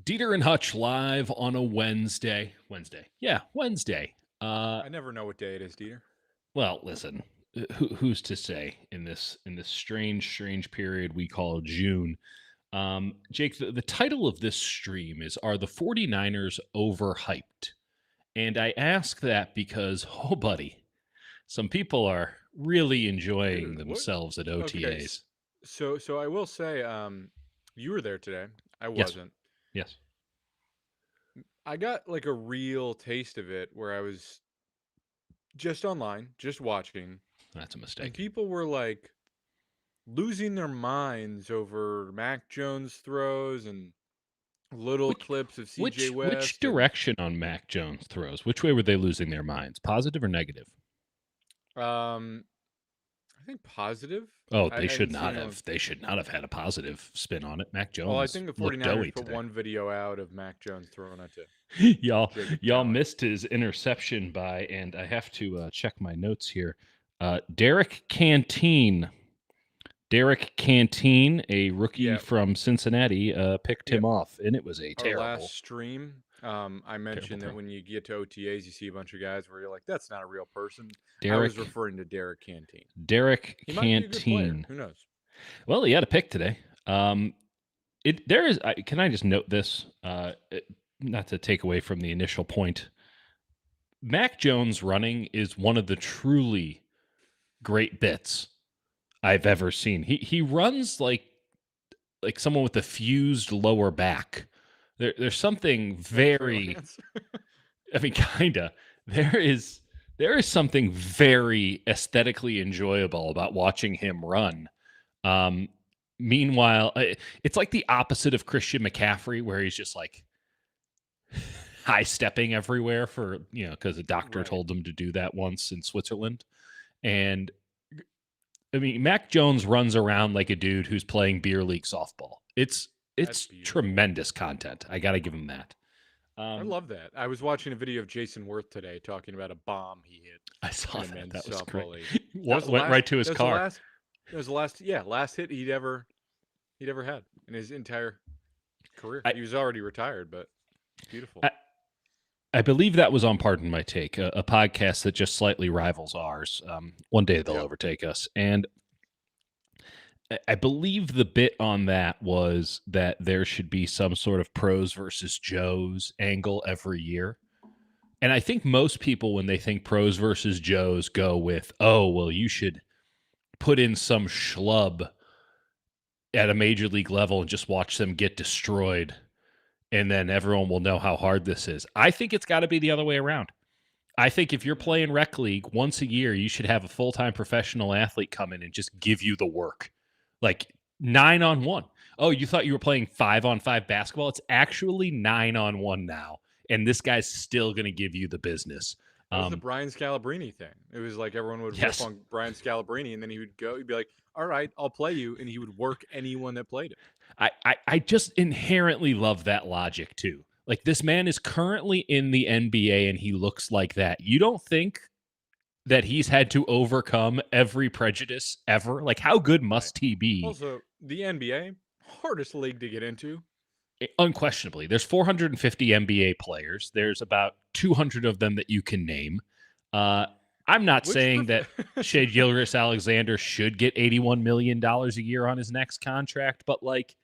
Dieter and Hutch live on a Wednesday. Yeah, Wednesday. I never know what day it is, Dieter. Well, listen, who's to say in this strange period we call June? Jake, the title of this stream is Are the 49ers Overhyped? And I ask that because, oh, buddy, some people are really enjoying Dude, what? themselves at Okay, OTAs. so I will say, you were there today. I Yes, wasn't. yes, I got like a real taste of it where I was just online, just watching, that's a and mistake. people were like losing their minds over Mac Jones throws and little Which clips of CJ which West and direction on Mac Jones throws? Which way were they losing their minds? Positive or negative? um I think positive. Oh, I they should haven't seen not anyone. have. They should not have had a positive spin on it. Mac Well, I Jones think the looked 49ers doughy put today. one video out of Mac Jones throwing it to y'all, Jacob y'all Town. missed his interception by, and I have to check my notes here. Derek Canteen, a rookie Yeah, from Cincinnati, picked yeah. him off, and it was a Our last terrible, stream, I terrible mentioned that throw. when you get to OTAs, you see a bunch of guys where you're like, "That's not a real person." I was Derek, referring to Derek Canteen. Derek He might be a good player. Canteen. Who knows? Well, he had a pick today. There is. Can I just note this? Not to take away from the initial point. Mac Jones running is one of the truly great bits I've ever seen. He runs like someone with a fused lower back. There's something Is that Trey very. Lance? I mean, kinda. There is there is something very aesthetically enjoyable about watching him run. Um, Meanwhile, it's like the opposite of Christian McCaffrey, where he's just like high stepping everywhere for because a doctor Right. told him to do that once in Switzerland. And I mean, Mac Jones runs around like a dude who's playing beer league softball. That's It's beautiful. tremendous content. I got to give him that. I Um, love that. I was watching a video of Jason Worth today talking about a bomb he hit I saw in a that. men's That was great. softball league. That was the Went last. right to his That was the car. last. That was the last. Yeah, last hit he'd ever had in his entire career. I, He was already retired, but beautiful. I I believe that was on Pardon My Take, a podcast that just slightly rivals ours. One day they'll Yep. overtake us, and I believe the bit on that was that there should be some sort of pros versus Joes angle every year. And I think most people, when they think pros versus Joes, go with, oh, well, you should put in some schlub at a major league level and just watch them get destroyed. And then everyone will know how hard this is. I think it's got to be the other way around. I think if you're playing rec league once a year, you should have a full-time professional athlete come in and just give you the work. Like 9-on-1. Oh, you thought you were playing 5-on-5 basketball? It's actually 9-on-1 now. And this guy's still going to give you the business. That was the Brian Scalabrine thing. It was like everyone would rip Yes. on Brian Scalabrine, and then he'd be like, "All right, I'll play you," and he would work anyone that played him. I just inherently love that logic too. Like this man is currently in the NBA and he looks like that. You don't think that he's had to overcome every prejudice ever? Like how good Right. must he be? Also, the NBA, hardest league to get into. Unquestionably, there's 450 NBA players. There's about 200 of them that you can name. I'm not Which saying that Shea Gilgeous-Alexander should get $81 million a year on his next contract, but like,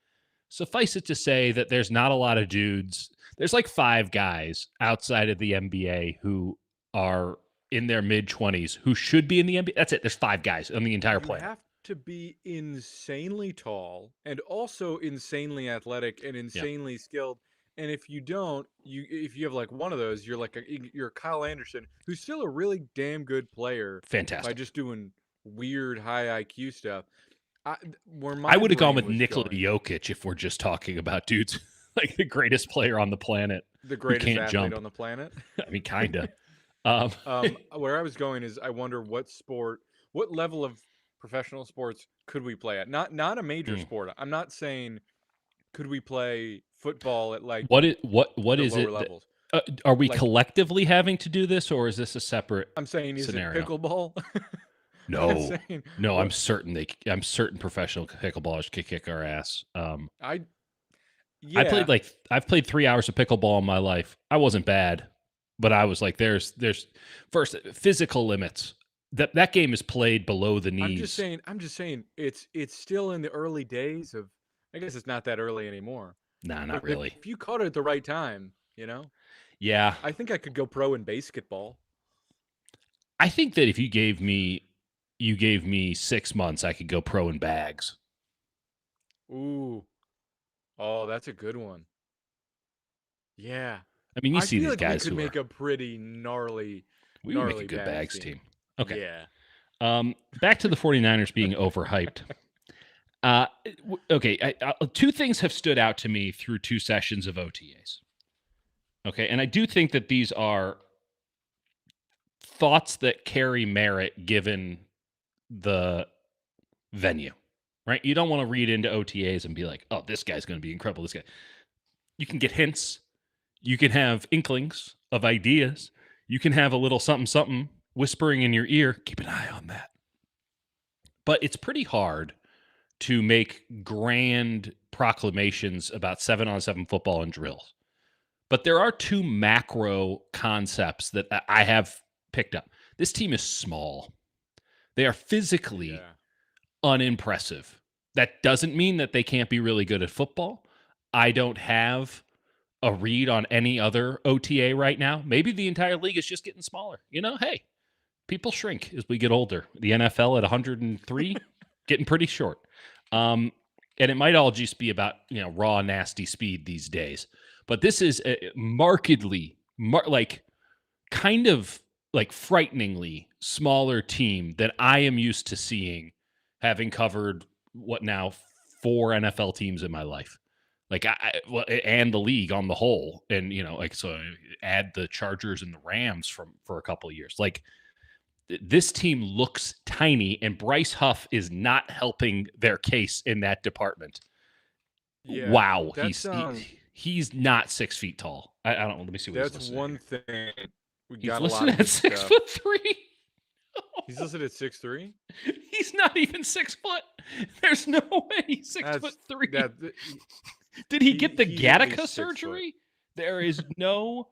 suffice it to say that there's not a lot of dudes. There's like 5 guys outside of the NBA who are in their mid 20s who should be in the NBA. That's it. There's 5 guys on the entire you planet. have to be insanely tall and also insanely athletic and Yeah. insanely skilled. And if you don't, if you have like one of those, you're Kyle Anderson, who's still a really damn good player by Fantastic. just doing weird high IQ stuff. Where my I would have gone brain with was Nikola going, Jokic if we're just talking about dudes like the greatest player on the planet the who greatest can't athlete jump. on the planet. I mean, kind of. Where I was going is I wonder what level of professional sports could we play at? Not a major sport. I'm not saying could we play football at like what the is lower it? levels. Are we Like collectively having to do this, or is this a separate I'm saying, is it scenario? pickleball? I'm No, saying no. what I'm certain professional pickleballers could kick our ass. I Yeah, I've played 3 hours of pickleball in my life. I wasn't bad, but I was like, there's first physical limits. That game is played below the knees. I'm just saying it's still in the early days of, I guess it's not that early anymore. Nah, But not if really. you caught it at the right time, Yeah, I think I could go pro in basketball. I think that if you gave me 6 months, I could go pro in bags. Ooh. Oh, that's a good one. Yeah. I mean, you I see feel these like we guys could who make are a pretty gnarly we would make a gnarly good bags bags team. team. Okay. Yeah. Back to the 49ers being overhyped. Okay, two things have stood out to me through 2 sessions of OTAs. Okay, and I do think that these are thoughts that carry merit given the venue, right? You don't want to read into OTAs and be like, oh, this guy's going to be incredible. This guy. You can get hints. You can have inklings of ideas. You can have a little something, something whispering in your ear. Keep an eye on that. But it's pretty hard to make grand proclamations about 7-on-7 football and drills. But there are two macro concepts that I have picked up. This team is small. They are physically Yeah. unimpressive. That doesn't mean that they can't be really good at football. I don't have a read on any other OTA right now. Maybe the entire league is just getting smaller. Hey, people shrink as we get older. The NFL at 103, getting pretty short. And it might all just be about, raw, nasty speed these days. But this is a markedly, kind of like frighteningly smaller team that I am used to seeing, having covered what now 4 NFL teams in my life. And the league on the whole, and so add the Chargers and the Rams for a couple of years. This team looks tiny, and Bryce Huff is not helping their case in that department. Yeah. Wow, That's he's not 6 feet tall. I don't know. Let me see what he's that's listed at one here. thing. We He's got a lot listed of at good six stuff. foot three. He's listed at 6'3". He's not even 6 foot. There's no way he's six That's foot three. that Did he get the he's at Gattaca least 6 foot. surgery? There is no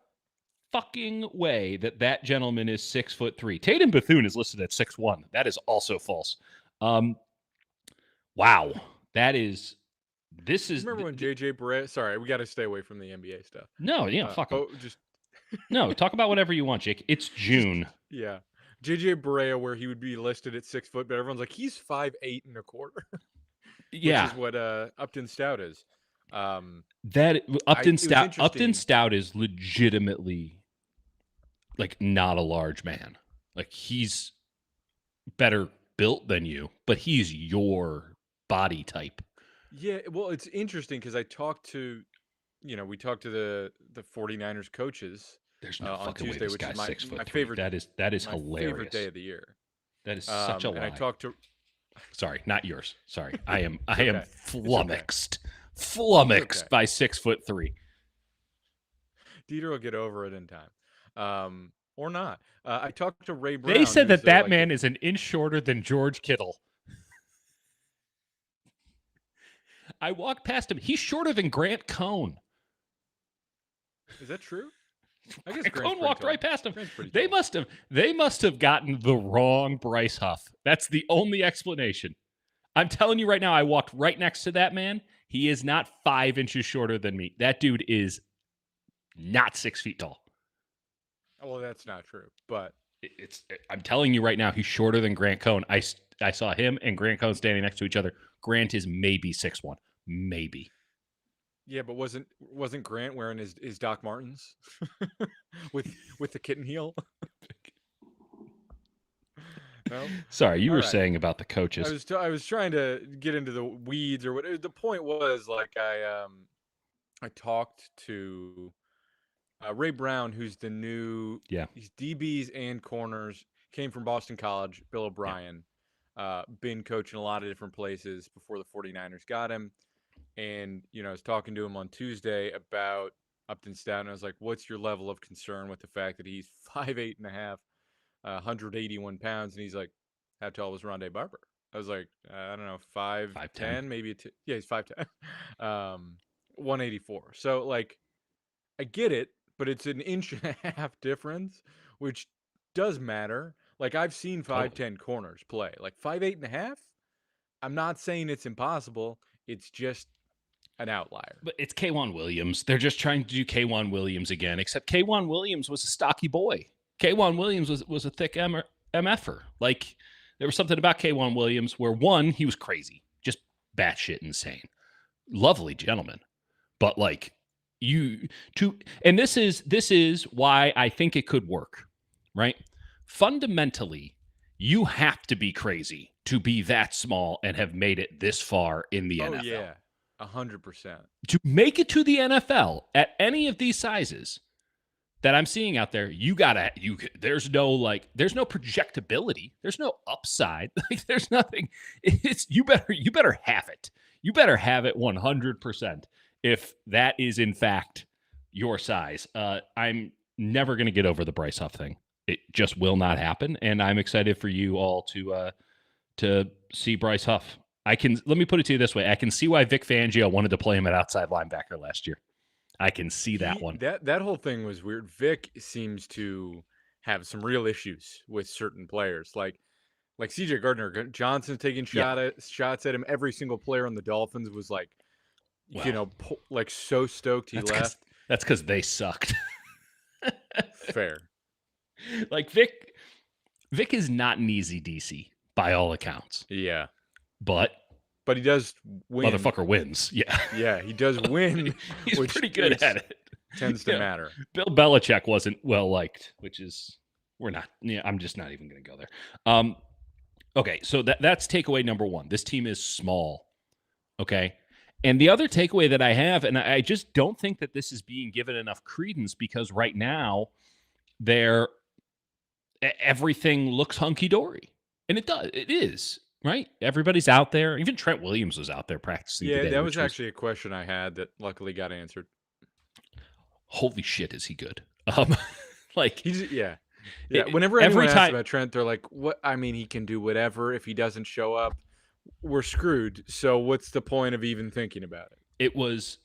fucking way that gentleman is 6'3". Tatum Bethune is listed at 6'1". That is also false. Wow, that is. This Do you is remember when JJ Barea? Sorry, we got to stay away from the NBA stuff. no, fuck him. But just No, talk about whatever you want, Jake. It's just June. yeah, JJ Barea, where he would be listed at 6 foot, but everyone's like he's 5'8 1/4", which Yeah, is what Upton Stout is. that It was Upton interesting. Stout is legitimately not a large man. He's better built than you, but he's your body type. Yeah, well, it's interesting because I talked to, we talked to the 49ers coaches There's no on fucking way Tuesday, this which is guy's my 6'3". That is my favorite day hilarious. of the year. That is such a And I lie. talked to. Sorry, not yours. Sorry, I am It's I am okay. It's okay. It's okay. by 6'3". Dieter will get over it in time, or not. I talked to Ray They Brown, said who's that like the. man is an inch shorter than George Kittle. I walked past him. He's shorter than Grant Cohn. Is that true? I guess Grant's Cohn pretty walked tall. right past him. Grant's pretty They tall. must have gotten the wrong Bryce Huff. That's the only explanation. I'm telling you right now, I walked right next to that man. He is not 5 inches shorter than me. That dude is not 6 feet tall. Well, that's not true, but I'm telling you right now, he's shorter than Grant Cohn. I saw him and Grant Cohn standing next to each other. Grant is maybe 6'1", maybe. yeah, but wasn't Grant wearing his Doc Martens with the kitten heel? No. Sorry, you All were right. saying about the coaches. I was trying to get into the weeds or what. The point was like I talked to Ray Brown, who's the new Yeah, he's DBs and corners, came from Boston College. Bill yeah. O'Brien, been coaching a lot of different places before the 49ers got him. And, I was talking to him on Tuesday about Upton Stout, and I was like, what's your level of concern with the fact that he's 5'8 1/2", 181 pounds? And he's like, how tall was Rondé Barber? I was like, I don't know, 5'10". 5'10", maybe yeah, he's 5'10". 184. So like I get it, but it's an inch and a half difference, which does matter. Like I've seen Totally. 5'10" corners play. Like 5'8" and a half. I'm not saying it's impossible. It's just an outlier. But it's Kwan Williams. They're just trying to do Kwan Williams again, except Kwan Williams was a stocky boy. Kwan Williams was a thick MFer. Like, there was something about Kwan Williams where, one, he was crazy, just batshit insane. Lovely gentleman. But, like, and this is why I think it could work, right? Fundamentally, you have to be crazy to be that small and have made it this far in the NFL. Yeah, 100%. To make it to the NFL at any of these sizes that I'm seeing out there, there's no projectability. There's no upside. Like, there's nothing. It's you better have it. You better have it 100% if that is in fact your size. I'm never going to get over the Bryce Huff thing. It just will not happen, and I'm excited for you all to see Bryce Huff. Let me put it to you this way. I can see why Vic Fangio wanted to play him at outside linebacker last year. I can see that one. That whole thing was weird. Vic seems to have some real issues with certain players. Like CJ Gardner-Johnson taking shots at him. Every single player on the Dolphins was like, like so stoked he left. That's because they sucked. Fair. Like Vic is not an easy DC by all accounts. Yeah. But he does win. Motherfucker wins. Yeah. Yeah, he does win. He's pretty good at it. Tends to matter. Bill Belichick wasn't well liked, which is I'm just not even going to go there. Okay, so that's takeaway number one. This team is small. Okay. And the other takeaway that I have, and I just don't think that this is being given enough credence, because right now everything looks hunky-dory. And it does. It is, right? Everybody's out there. Even Trent Williams was out there practicing today. Yeah, that was actually a question I had that luckily got answered. Holy shit, is he good? Like, he's whenever anyone asks about Trent, they're like, "What? I mean, he can do whatever. If he doesn't show up, we're screwed. So what's the point of even thinking about it?" It was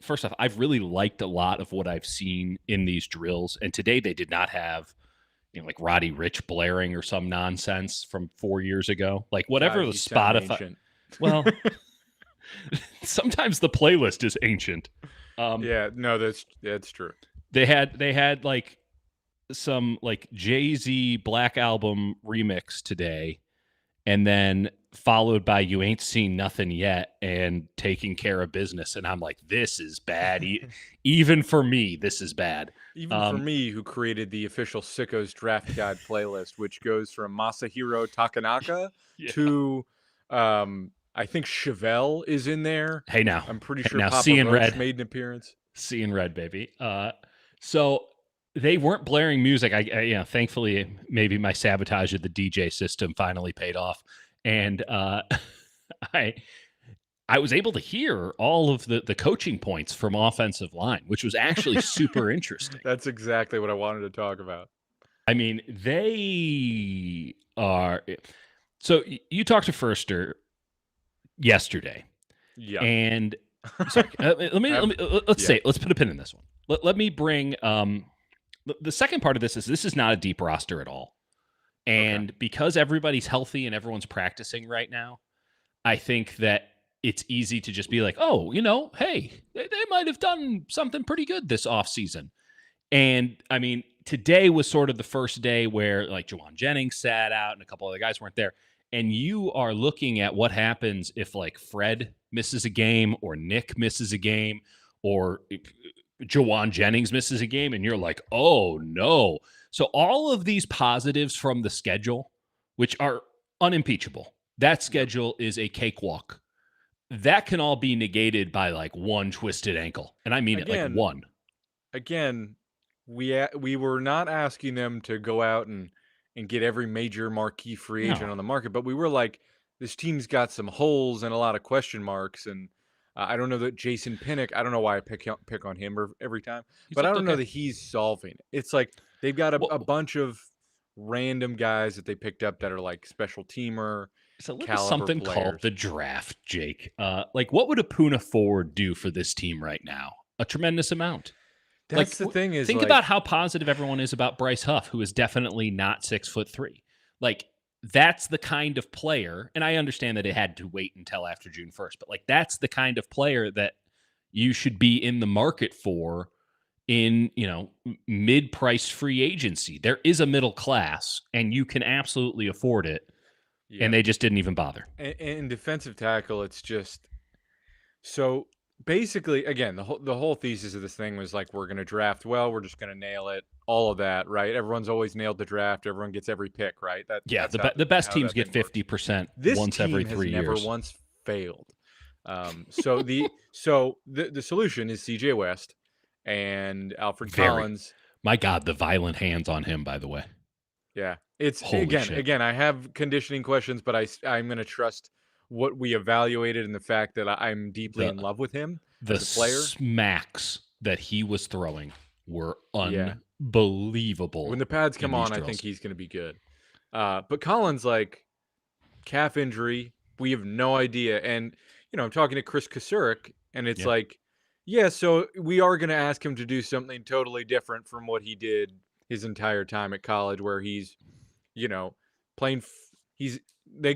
first off, I've really liked a lot of what I've seen in these drills, and today they did not have like Roddy Ricch blaring or some nonsense from 4 years ago. Like, whatever the Spotify. Well, sometimes the playlist is ancient. Yeah, no, that's true. They had like some like Jay-Z Black Album remix today, and then followed by You Ain't Seen Nothing Yet and Taking Care of Business. And I'm like, this is bad. Even for me, this is bad. Even for me, who created the official SICKOS Draft Guide playlist, which goes from Masahiro Takanaka to, I think Chevelle is in there. Hey, now. I'm pretty sure now, Papa Seeing Roach Red made an appearance. Seeing Red, baby. So they weren't blaring music. Thankfully, maybe my sabotage of the DJ system finally paid off. And I was able to hear all of the coaching points from offensive line, which was actually super interesting. That's exactly what I wanted to talk about. I mean, they are. So you talked to Furster yesterday. Yeah. And sorry, let's put a pin in this one. Let me bring the second part of this is not a deep roster at all. And because everybody's healthy and everyone's practicing right now, I think that it's easy to just be like, oh, hey, they might have done something pretty good this offseason. And I mean, today was sort of the first day where like Juwan Jennings sat out and a couple other guys weren't there. And you are looking at what happens if like Fred misses a game or Nick misses a game or Juwan Jennings misses a game. And you're like, oh, no. So all of these positives from the schedule, which are unimpeachable, that schedule is a cakewalk. That can all be negated by like one twisted ankle. And I mean it like one. Again, we were not asking them to go out and get every major marquee free agent on the market, but we were like, this team's got some holes and a lot of question marks. And I don't know that Jason Pinnock, I don't know why I pick on him every time, but I don't know that he's solving it. It's like they've got a bunch of random guys that they picked up that are like special teamer So look at caliber something called players. the draft, Jake. Like, what would Apuna Ford do for this team right now? A tremendous amount. That's Like, the thing is think about like, how positive everyone is about Bryce Huff, who is definitely not 6'3". Like, that's the kind of player, and I understand that it had to wait until after June 1st, but like, that's the kind of player that you should be in the market for in, mid-price free agency. There is a middle class, and you can absolutely afford it, and yeah. they just didn't even bother. And defensive tackle, it's just so basically again, the whole thesis of this thing was like we're gonna draft well, we're just gonna nail it, all of that, right? Everyone's always nailed the draft, everyone gets every pick, right? Yeah, That's how the best how teams that get thing works. 50% This once every team has 3 never years. once failed. So the solution is CJ West and Alfred Very. Collins. My God, the violent hands on him, by the way. Yeah. It's Holy again, shit. again, I have conditioning questions, but I'm going to trust what we evaluated and the fact that I'm deeply The in love with him the as a player. smacks that he was throwing were Yeah. When unbelievable the pads in come these on, I think drills. he's going to be good. But Collins, like calf injury, we have no idea. And I'm talking to Chris Kasurik, and it's Yeah. like, yeah, so we are going to ask him to do something totally different from what he did his entire time at college, where he's you know, playing. He's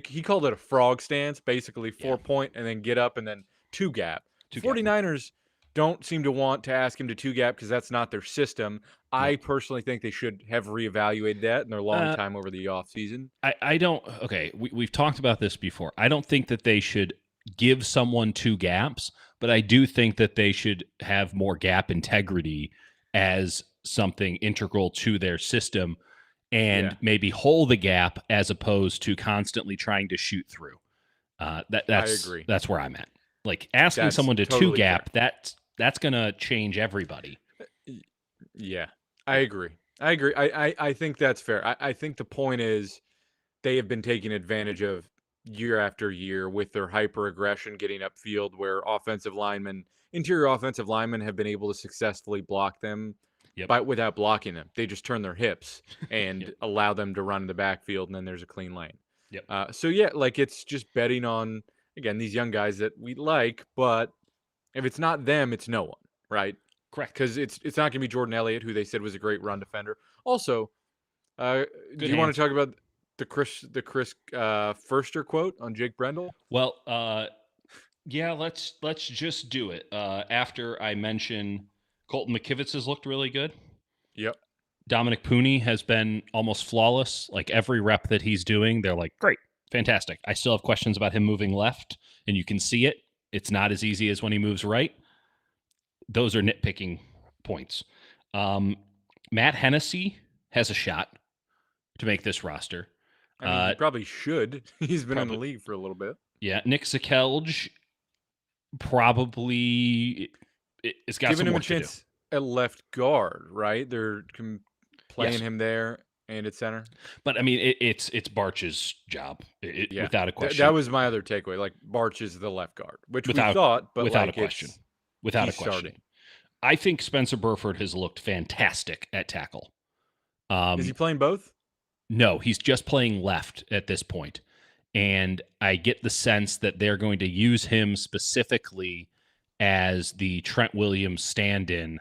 he called it a frog stance, basically Yeah. 4 point and then get up and then two gap. The Two gap. 49ers don't seem to want to ask him to two gap because that's not their system. Nope. I personally think they should have reevaluated that in their long Uh, time over the offseason. I don't. Okay, we've talked about this before. I don't think that they should give someone two gaps, but I do think that they should have more gap integrity as something integral to their system and Yeah, maybe hold the gap as opposed to constantly trying to shoot through. I That's agree. that's where I'm at. Like asking That's someone to two totally fair. gap, that's gonna change everybody. Yeah, I agree. I agree. I think that's fair. I think the point is they have been taking advantage of year after year with their hyper aggression getting upfield where interior offensive linemen have been able to successfully block them Yep. by without blocking them. They just turn their hips Yep. and allow them to run in the backfield and then there's a clean lane. Yep. So yeah, like it's just betting on again these young guys that we like, but if it's not them, it's no one, right? Correct. Because it's not going to be Jordan Elliott, who they said was a great run defender. Also, do Good you want hands. to talk about the Chris Furster quote on Jake Brendel? Well, yeah, let's just do it. After I mention Colton McKivitz has looked really good. Yep. Dominic Pooney has been almost flawless. Like every rep that he's doing, they're like, great, fantastic. I still have questions about him moving left, and you can see it. It's not as easy as when he moves right. Those are nitpicking points. Matt Hennessy has a shot to make this roster. I mean, he probably should. He's been in the Probably, league for a little bit. yeah. Nick Zakelj probably it's got Giving some him a work to do. chance at left guard, right? They're playing Yes, him there and at center. but I mean it's Barch's job, Yeah. without a That question. was my other takeaway. Like Barch is the left guard, which we Without thought, but without a like question. it's Without a he's question. starting. I think Spencer Burford has looked fantastic at tackle. Is he playing both? No, he's just playing left at this point. And I get the sense that they're going to use him specifically as the Trent Williams stand-in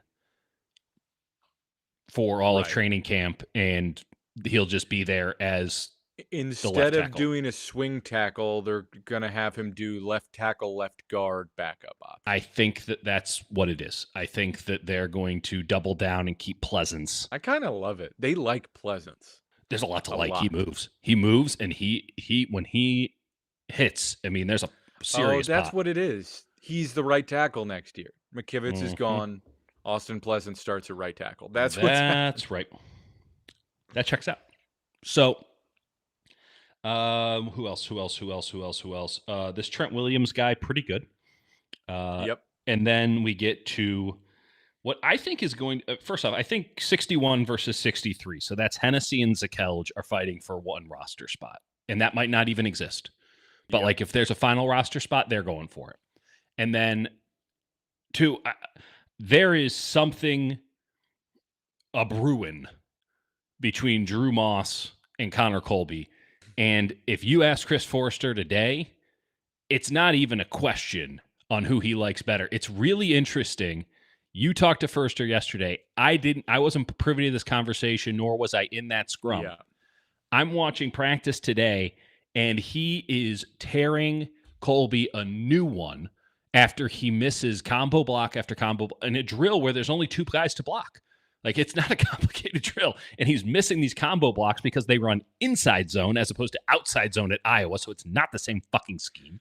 for all of Right. training camp, and he'll just be there as the left Instead of tackle. doing a swing tackle, they're gonna have him do left tackle, left guard, backup option. I think that that's what it is. I think that they're going to double down and keep Pleasance. I kind of love it. They like Pleasance There's a lot to a like. lot. He moves, and he when he hits, I mean, there's a Oh, serious that's pop. what it is. He's the right tackle next year. McKivitz is Mhm. gone. Austin Pleasant starts at right tackle. That's what's happening. That's right. That checks out. So, who else? This Trent Williams guy, pretty good. Yep. And then we get to what I think is going. First off, I think 61 versus 63. So that's Hennessy and Zakelj are fighting for one roster spot, and that might not even exist. But Yep. like, if there's a final roster spot, they're going for it. And then, two, there is something a brewing between Drew Moss and Connor Colby And if you ask Chris Forrester today, it's not even a question on who he likes better. It's really interesting. You talked to Forrester yesterday. I wasn't privy to this conversation, nor was I in that scrum. Yeah. I'm watching practice today, and he is tearing Colby a new one after he misses combo block after combo in a drill where there's only 2 guys to block. Like, it's not a complicated drill, and he's missing these combo blocks because they run inside zone as opposed to outside zone at Iowa, so it's not the same fucking scheme.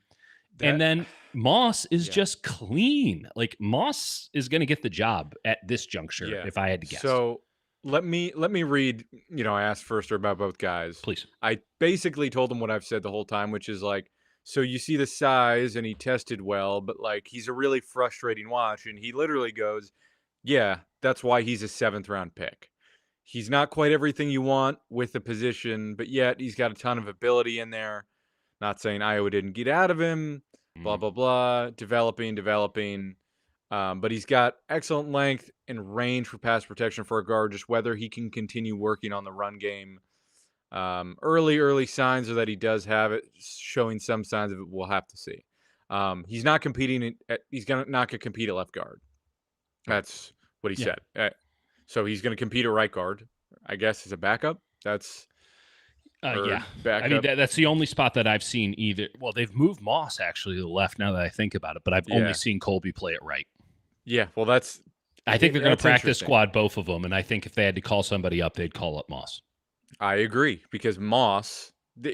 And That then Moss is yeah. just clean. Like, Moss is going to get the job at this juncture, Yeah. if I had to guess. So let me read, I asked Forrester about both guys. Please. I basically told him what I've said the whole time, which is like, so you see the size and he tested well, but like he's a really frustrating watch. And he literally goes, yeah, that's why he's a 7th round pick. He's not quite everything you want with the position, but yet he's got a ton of ability in there. Not saying Iowa didn't get out of him, blah, blah, blah, developing. But he's got excellent length and range for pass protection for a guard, just whether he can continue working on the run game. Early signs are that he does have it, showing some signs of it. We'll have to see. He's not competing. He's not going to compete at left guard. That's what he said. So he's going to compete at right guard, I guess, as a backup. That's yeah. backup. I mean, that's the only spot that I've seen either. Well, they've moved Moss actually to the left now that I think about it, but I've only seen Colby play it right. Yeah, well, I think they're going to practice squad both of them, and I think if they had to call somebody up, they'd call up Moss. I agree, because Moss,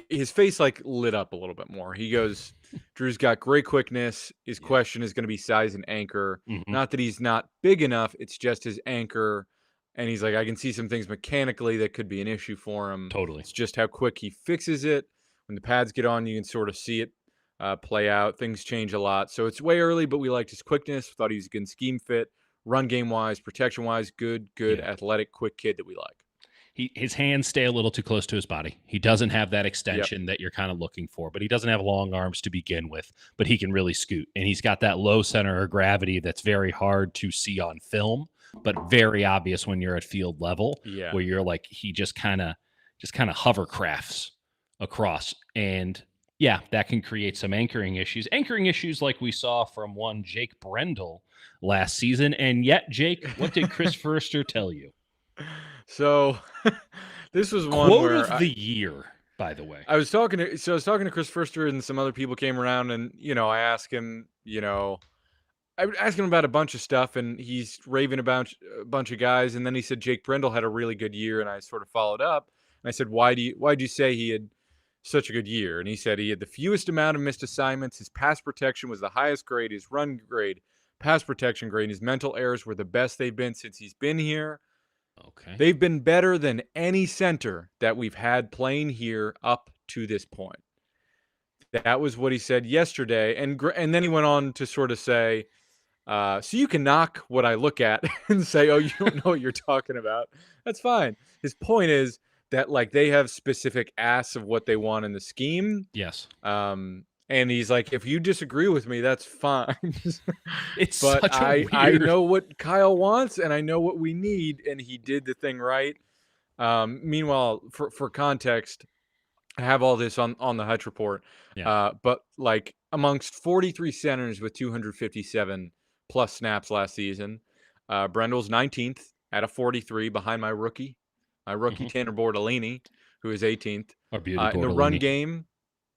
his face like lit up a little bit more. He goes, Drew's got great quickness. His question is going to be size and anchor. Mm-hmm. Not that he's not big enough. It's just his anchor. And he's like, I can see some things mechanically that could be an issue for him. Totally. It's just how quick he fixes it. When the pads get on, you can sort of see it play out. Things change a lot. So it's way early, but we liked his quickness. Thought he was a good scheme fit. Run game-wise, protection-wise, good, athletic, quick kid that we like. His hands stay a little too close to his body. He doesn't have that extension that you're kind of looking for, but he doesn't have long arms to begin with, but he can really scoot. And he's got that low center of gravity that's very hard to see on film, but very obvious when you're at field level, where you're like, he just kind of hovercrafts across. And yeah, that can create some anchoring issues like we saw from one Jake Brendel last season. And yet, Jake, what did Chris Forrester tell you? So this was one quote where of the year, by the way. I was talking to Chris Forrester, and some other people came around, and I asked him, I asked him about a bunch of stuff, and he's raving about a bunch of guys, and then he said Jake Brendel had a really good year, and I sort of followed up, and I said, why'd you say he had such a good year? And he said he had the fewest amount of missed assignments. His pass protection was the highest grade. His run grade, pass protection grade, his mental errors were the best they've been since he's been here. Okay. They've been better than any center that we've had playing here up to this point. That was what he said yesterday. And then he went on to sort of say, so you can knock what I look at and say, oh, you don't know what you're talking about. That's fine. His point is that like they have specific asks of what they want in the scheme. Yes. And he's like, if you disagree with me, that's fine. It's but such a I know what Kyle wants, and I know what we need, and he did the thing right. Meanwhile, for context, I have all this on the Hutch report. Yeah. But like amongst 43 centers with 257 plus snaps last season, Brendel's 19th out of 43 behind my rookie Tanner Bordolini, who is 18th. In the run game,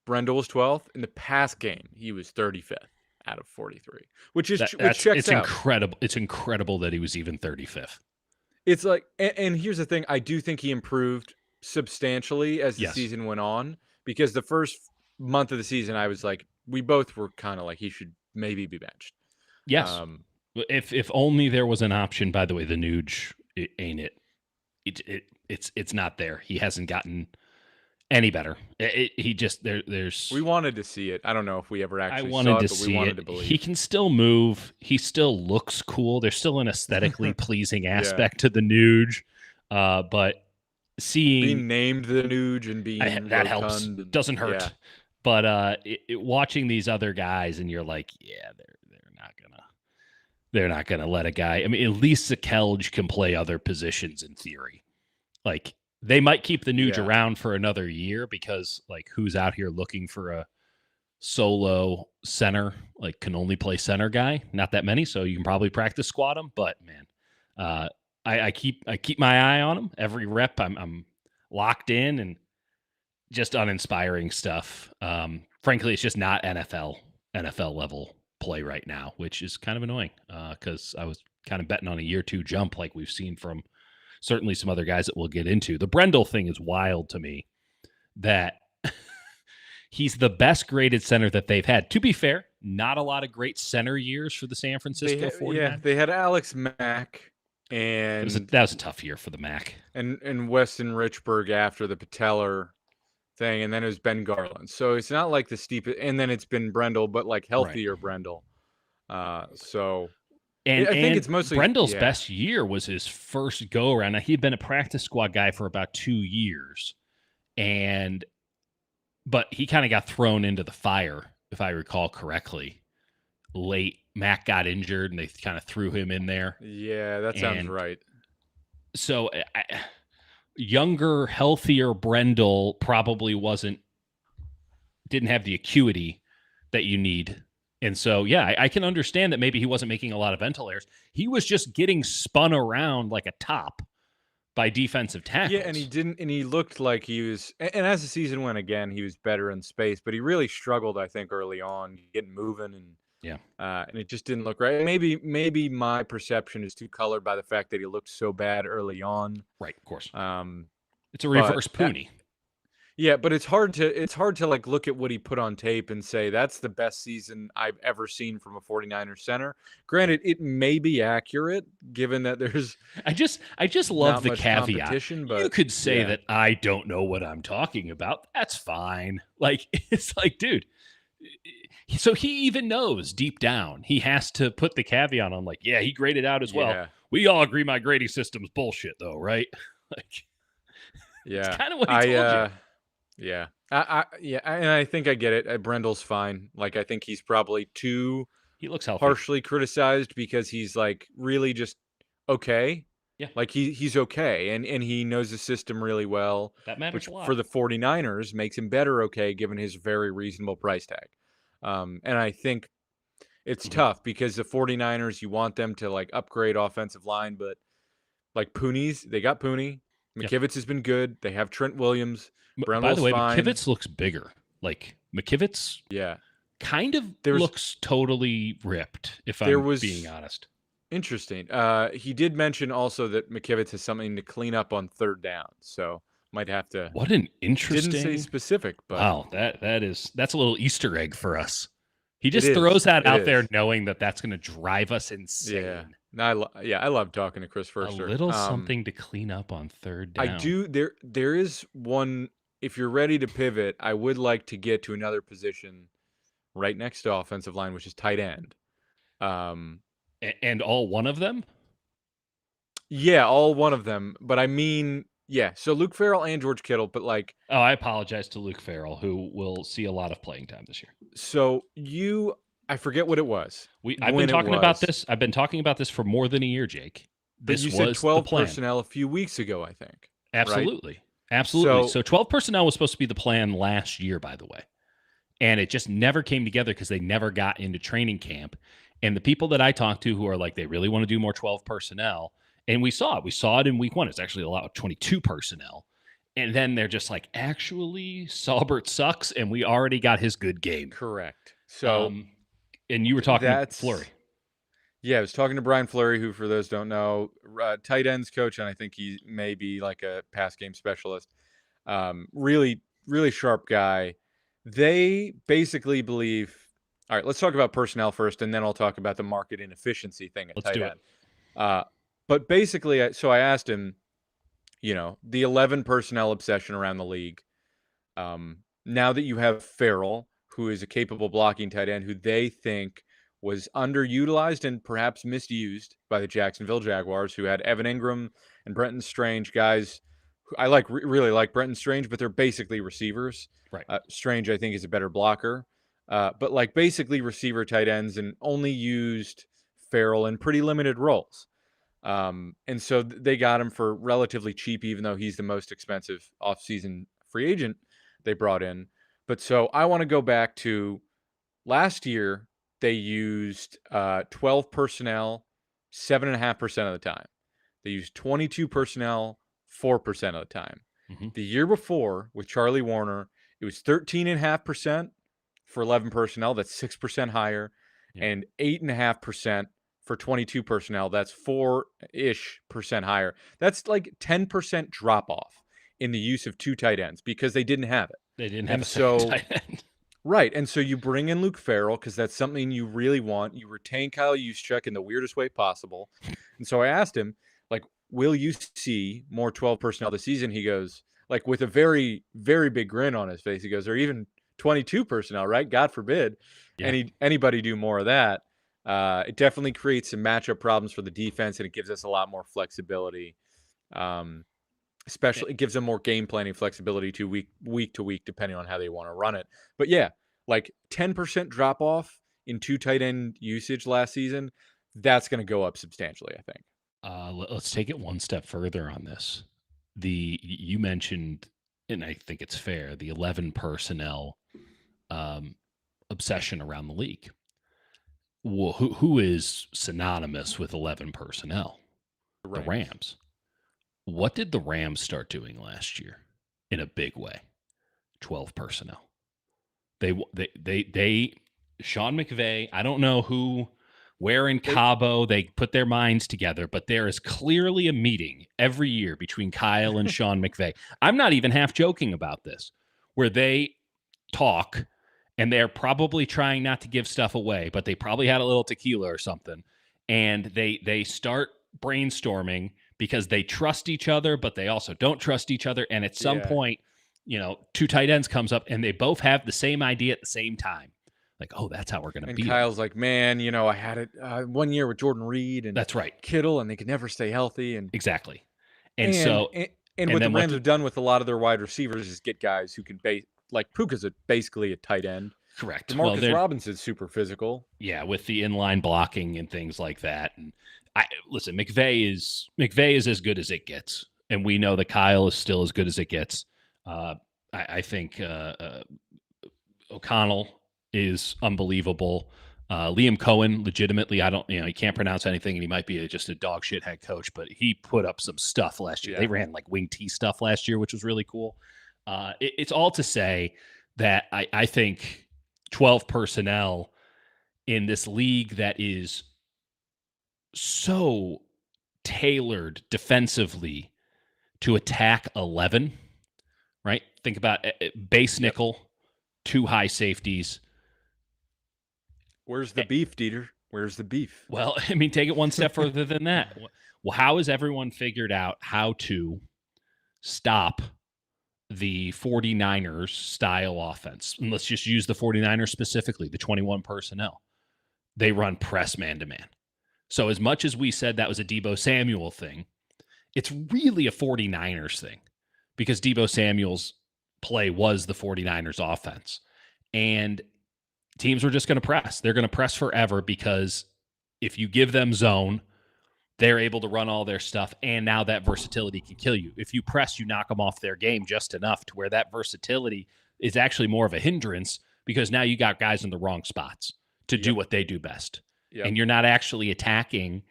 Brendel was 12th. In the pass game, he was 35th out of 43, which checks out. Incredible. It's incredible that he was even 35th. It's like, and here's the thing. I do think he improved substantially as the season went on, because the first month of the season, I was like, we both were kind of like, he should maybe be benched. Yes. If only there was an option. By the way, the Nuge, it's not there. He hasn't gotten any better. We wanted to see it. I don't know if we ever actually saw it, but we wanted to believe. He can still move. He still looks cool. There's still an aesthetically pleasing aspect to the Nuge. But being named the Nuge and being that helps. Doesn't hurt. Yeah. But watching these other guys, and you're like, yeah, they're not gonna let a guy. I mean, at least Sakelj can play other positions in theory. Like They might keep the Nuge Yeah. around for another year because, like, who's out here looking for a solo center, like, can only play center guy? Not that many, so you can probably practice squat him. But man, uh, I keep my eye on him every rep. I'm locked in and just uninspiring stuff. Frankly, it's just not NFL level play right now, which is kind of annoying because I was kind of betting on a year two jump like we've seen from certainly some other guys that we'll get into. The Brendel thing is wild to me that he's the best graded center that they've had. To be fair, not a lot of great center years for the San Francisco 49ers. They had Alex Mack and That was a tough year for the Mac. and Weston Richburg after the patellar thing, and then it was Ben Garland. So it's not like the steep, and then it's been Brendel, but like healthier Brendel. So And I think it's mostly Brendel's best year was his first go around. Now, he'd been a practice squad guy for about 2 years, but he kind of got thrown into the fire, if I recall correctly. Late, Mac got injured, and they kind of threw him in there. Yeah, that sounds right. So, younger, healthier Brendel probably didn't have the acuity that you need. And so, yeah, I can understand that maybe he wasn't making a lot of ventilators. He was just getting spun around like a top by defensive tackles. Yeah, and he looked like he was, and as the season went again, he was better in space, but he really struggled, I think, early on, getting moving, and it just didn't look right. Maybe my perception is too colored by the fact that he looked so bad early on. Right, of course. Um, it's a reverse Pooney. Yeah, but it's hard to like look at what he put on tape and say that's the best season I've ever seen from a 49ers center. Granted, it may be accurate given that there's I just love the caveat. But you could say that I don't know what I'm talking about. That's fine. Like, it's like, dude. So he even knows deep down he has to put the caveat on, like, yeah, he graded out as well. We all agree my grading system's bullshit, though, right? Like, it's kind of what he told you. Yeah. And I think I get it. Brendel's fine. Like, I think he's probably too he looks healthy. Harshly criticized because he's like really just okay. Yeah. Like he's okay and he knows the system really well. That matters which a lot. For the 49ers makes him better okay given his very reasonable price tag. And I think it's tough because the 49ers, you want them to like upgrade offensive line, but like they got Pooney. McKivitz has been good. They have Trent Williams. By the way, fine. McKivitz looks bigger. Like, McKivitz kind of looks totally ripped, if I'm being honest. Interesting. He did mention also that McKivitz has something to clean up on third down, so might have to. What an interesting. Didn't say specific, but wow, that's a little Easter egg for us. He just throws that out there, knowing that that's going to drive us insane. Yeah, I love talking to Chris Forster. A little something to clean up on third down. I do. There is one. If you're ready to pivot, I would like to get to another position right next to offensive line, which is tight end. And all one of them? Yeah, all one of them. But I mean, yeah. So Luke Farrell and George Kittle, but like. Oh, I apologize to Luke Farrell, who will see a lot of playing time this year. So I forget what it was. I've been talking about this. I've been talking about this for more than a year, Jake. But you said 12 personnel a few weeks ago, I think. Absolutely. Right? Absolutely. So 12 personnel was supposed to be the plan last year, by the way. And it just never came together because they never got into training camp. And the people that I talked to who are like, they really want to do more 12 personnel. And we saw it. We saw it in week one. It's actually allowed 22 personnel. And then they're just like, actually, Saubert sucks. And we already got his good game. Correct. So, and you were talking to Fleury. Yeah, I was talking to Brian Fleury, who, for those who don't know, tight ends coach, and I think he may be like a pass game specialist. Really, really sharp guy. They basically believe. All right, let's talk about personnel first, and then I'll talk about the market inefficiency thing at tight end. But basically, so I asked him, the 11 personnel obsession around the league. Now that you have Farrell, who is a capable blocking tight end, who they think was underutilized and perhaps misused by the Jacksonville Jaguars, who had Evan Ingram and Brenton Strange, guys who I really like Brenton Strange, but they're basically receivers. Right. Strange, I think, is a better blocker. But like basically receiver tight ends, and only used Farrell in pretty limited roles. And so they got him for relatively cheap, even though he's the most expensive offseason free agent they brought in. But so I want to go back to last year. They used 12 personnel 7.5% of the time. They used 22 personnel 4% of the time. Mm-hmm. The year before with Charlie Warner, it was 13.5% for 11 personnel. That's 6% higher, Yeah. and 8.5% for 22 personnel. That's 4-ish% higher. That's like 10% drop off in the use of two tight ends because they didn't have it. They didn't have And a second so, tight end. right. And so you bring in Luke Farrell because that's something you really want. You retain Kyle Juszczyk in the weirdest way possible. And so I asked him, like, will you see more 12 personnel this season? He goes, like, with a very, very big grin on his face, he goes, or even 22 personnel, right? God forbid Yeah. anybody do more of that. It definitely creates some matchup problems for the defense, and it gives us a lot more flexibility. Especially, it gives them more game planning flexibility to week to week, depending on how they want to run it. But yeah, like 10% drop off in two tight end usage last season, that's going to go up substantially, I think. Let's take it one step further on this. You mentioned, and I think it's fair, the 11 personnel obsession around the league. Well, who is synonymous with 11 personnel? The Rams. What did the Rams start doing last year in a big way? 12 personnel. They Sean McVay, I don't know where in Cabo they put their minds together, but there is clearly a meeting every year between Kyle and Sean McVay. I'm not even half joking about this, where they talk and they're probably trying not to give stuff away, but they probably had a little tequila or something. And they start brainstorming because they trust each other, but they also don't trust each other. And at some point, two tight ends comes up and they both have the same idea at the same time. Like, oh, that's how we're going to beat Kyle's them. like, man, I had it 1 year with Jordan Reed and That's right. Kittle, and they could never stay healthy. And exactly. And what the Rams have done with a lot of their wide receivers is get guys who can like Puka's basically a tight end. Correct. Demarcus Robinson's super physical. Yeah, with the inline blocking and things like that. And listen, McVay is as good as it gets, and we know that Kyle is still as good as it gets. I think O'Connell is unbelievable. Liam Cohen, legitimately, he can't pronounce anything, and he might be just a dog shit head coach, but he put up some stuff last year. Yeah. They ran like wing T stuff last year, which was really cool. It's all to say that I think 12 personnel in this league that is so tailored defensively to attack 11, right? Think about base nickel, two high safeties. Where's the beef, Dieter? Where's the beef? Well, I mean, take it one step further than that. Well, how has everyone figured out how to stop the 49ers style offense? And let's just use the 49ers specifically, the 21 personnel. They run press man-to-man. So as much as we said that was a Deebo Samuel thing, it's really a 49ers thing because Deebo Samuel's play was the 49ers offense. And teams were just going to press. They're going to press forever because if you give them zone, they're able to run all their stuff, and now that versatility can kill you. If you press, you knock them off their game just enough to where that versatility is actually more of a hindrance because now you got guys in the wrong spots to do what they do best. And you're not actually attacking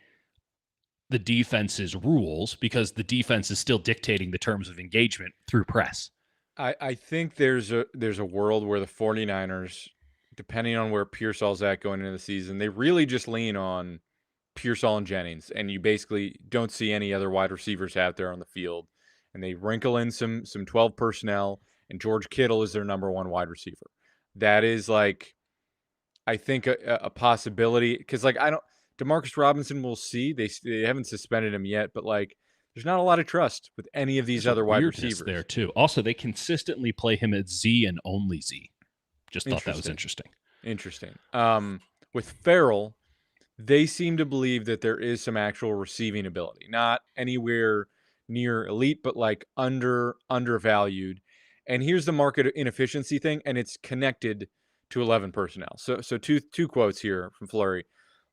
the defense's rules because the defense is still dictating the terms of engagement through press. I think there's a world where the 49ers, depending on where Pearsall's at going into the season, they really just lean on Pearsall and Jennings, and you basically don't see any other wide receivers out there on the field. And they wrinkle in some 12 personnel, and George Kittle is their number one wide receiver. That is like, I think a possibility because Demarcus Robinson, we'll see. They haven't suspended him yet, but like there's not a lot of trust with any of these other wide receivers there too. Also, they consistently play him at Z and only Z. Just thought that was interesting. Interesting. With Farrell, they seem to believe that there is some actual receiving ability, not anywhere near elite, but like undervalued. And here's the market inefficiency thing, and it's connected to 11 personnel. So two quotes here from Fleury.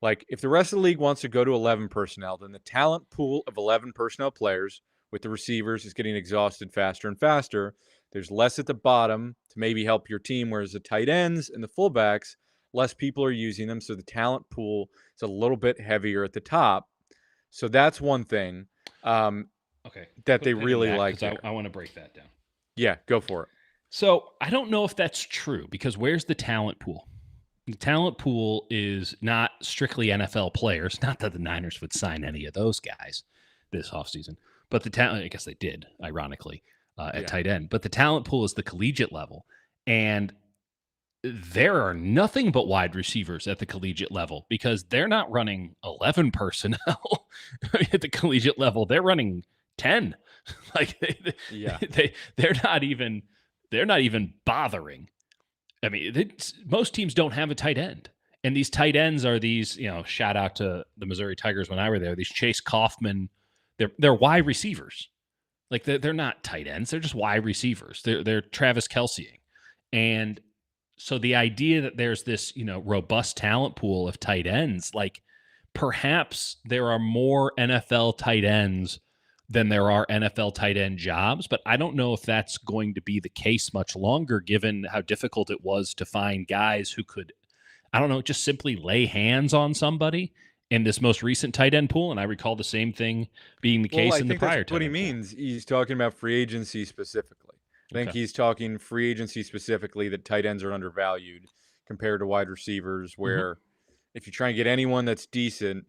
Like, if the rest of the league wants to go to 11 personnel, then the talent pool of 11 personnel players with the receivers is getting exhausted faster and faster. There's less at the bottom to maybe help your team, whereas the tight ends and the fullbacks, less people are using them, so the talent pool is a little bit heavier at the top. So that's one thing Okay, that put a they pin in really that like because there. I want to break that down. Yeah, go for it. So I don't know if that's true because where's the talent pool? The talent pool is not strictly NFL players. Not that the Niners would sign any of those guys this offseason, but the talent, I guess they did, ironically, at tight end. But the talent pool is the collegiate level. And there are nothing but wide receivers at the collegiate level because they're not running 11 personnel at the collegiate level. They're running 10. Like Yeah. they're not even bothering. I mean, most teams don't have a tight end. And these tight ends are these, shout out to the Missouri Tigers when I were there, these Chase Kaufman, they're wide receivers. Like they're not tight ends. They're just wide receivers. They're Travis Kelceing. And so the idea that there's this, robust talent pool of tight ends, like perhaps there are more NFL tight ends than there are NFL tight end jobs, but I don't know if that's going to be the case much longer given how difficult it was to find guys who could, I don't know, just simply lay hands on somebody in this most recent tight end pool. And I recall the same thing being the Well, case I in the think that's prior what tight he end pool. means. He's talking about free agency specifically. I think Okay. he's talking free agency specifically, that tight ends are undervalued compared to wide receivers, where if you try and get anyone that's decent,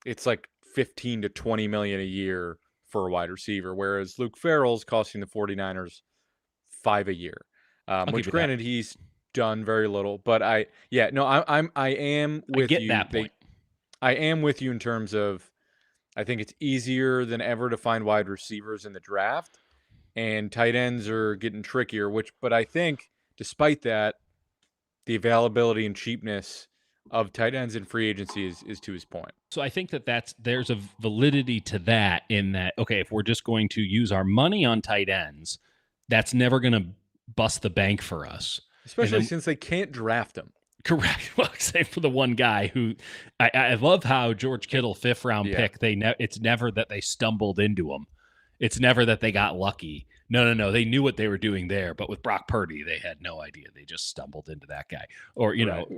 it's like 15 to 20 million a year for a wide receiver, whereas Luke Farrell's costing the 49ers $5 a year. I'll give Which you that. granted he's done very little, but I am I with get you. that point. I am with you in terms of I think it's easier than ever to find wide receivers in the draft, and tight ends are getting trickier, but I think despite that, the availability and cheapness of tight ends in free agency is to his point. So I think there's a validity to that in that, okay, if we're just going to use our money on tight ends, that's never going to bust the bank for us. Especially since they can't draft them. Correct. Well, except for the one guy who I love how George Kittle, 5th round pick, it's never that they stumbled into him. It's never that they got lucky. No. They knew what they were doing there, but with Brock Purdy, they had no idea. They just stumbled into that guy. Or,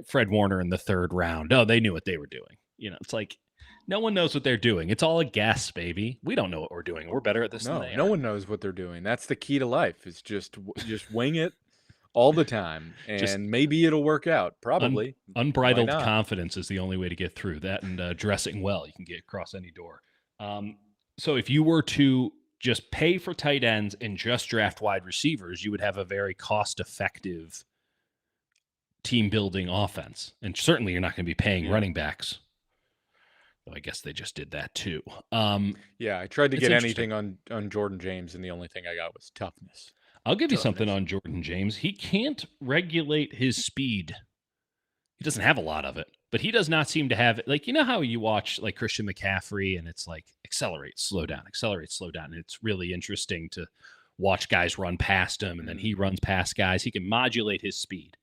Fred Warner in the 3rd round. Oh, they knew what they were doing. It's like no one knows what they're doing. It's all a guess, baby. We don't know what we're doing. We're better at this than they are. No one knows what they're doing. That's the key to life. Is just wing it all the time, and maybe it'll work out. Probably. Unbridled confidence is the only way to get through that, and dressing well. You can get across any door. So if you were to just pay for tight ends and just draft wide receivers, you would have a very cost-effective team-building offense. And certainly you're not going to be paying running backs. Though I guess they just did that too. I tried to get anything on Jordan James, and the only thing I got was toughness. I'll give you something on Jordan James. He can't regulate his speed. He doesn't have a lot of it, but he does not seem to have it. Like, how you watch like Christian McCaffrey and it's like accelerate, slow down. And it's really interesting to watch guys run past him and then he runs past guys. He can modulate his speed.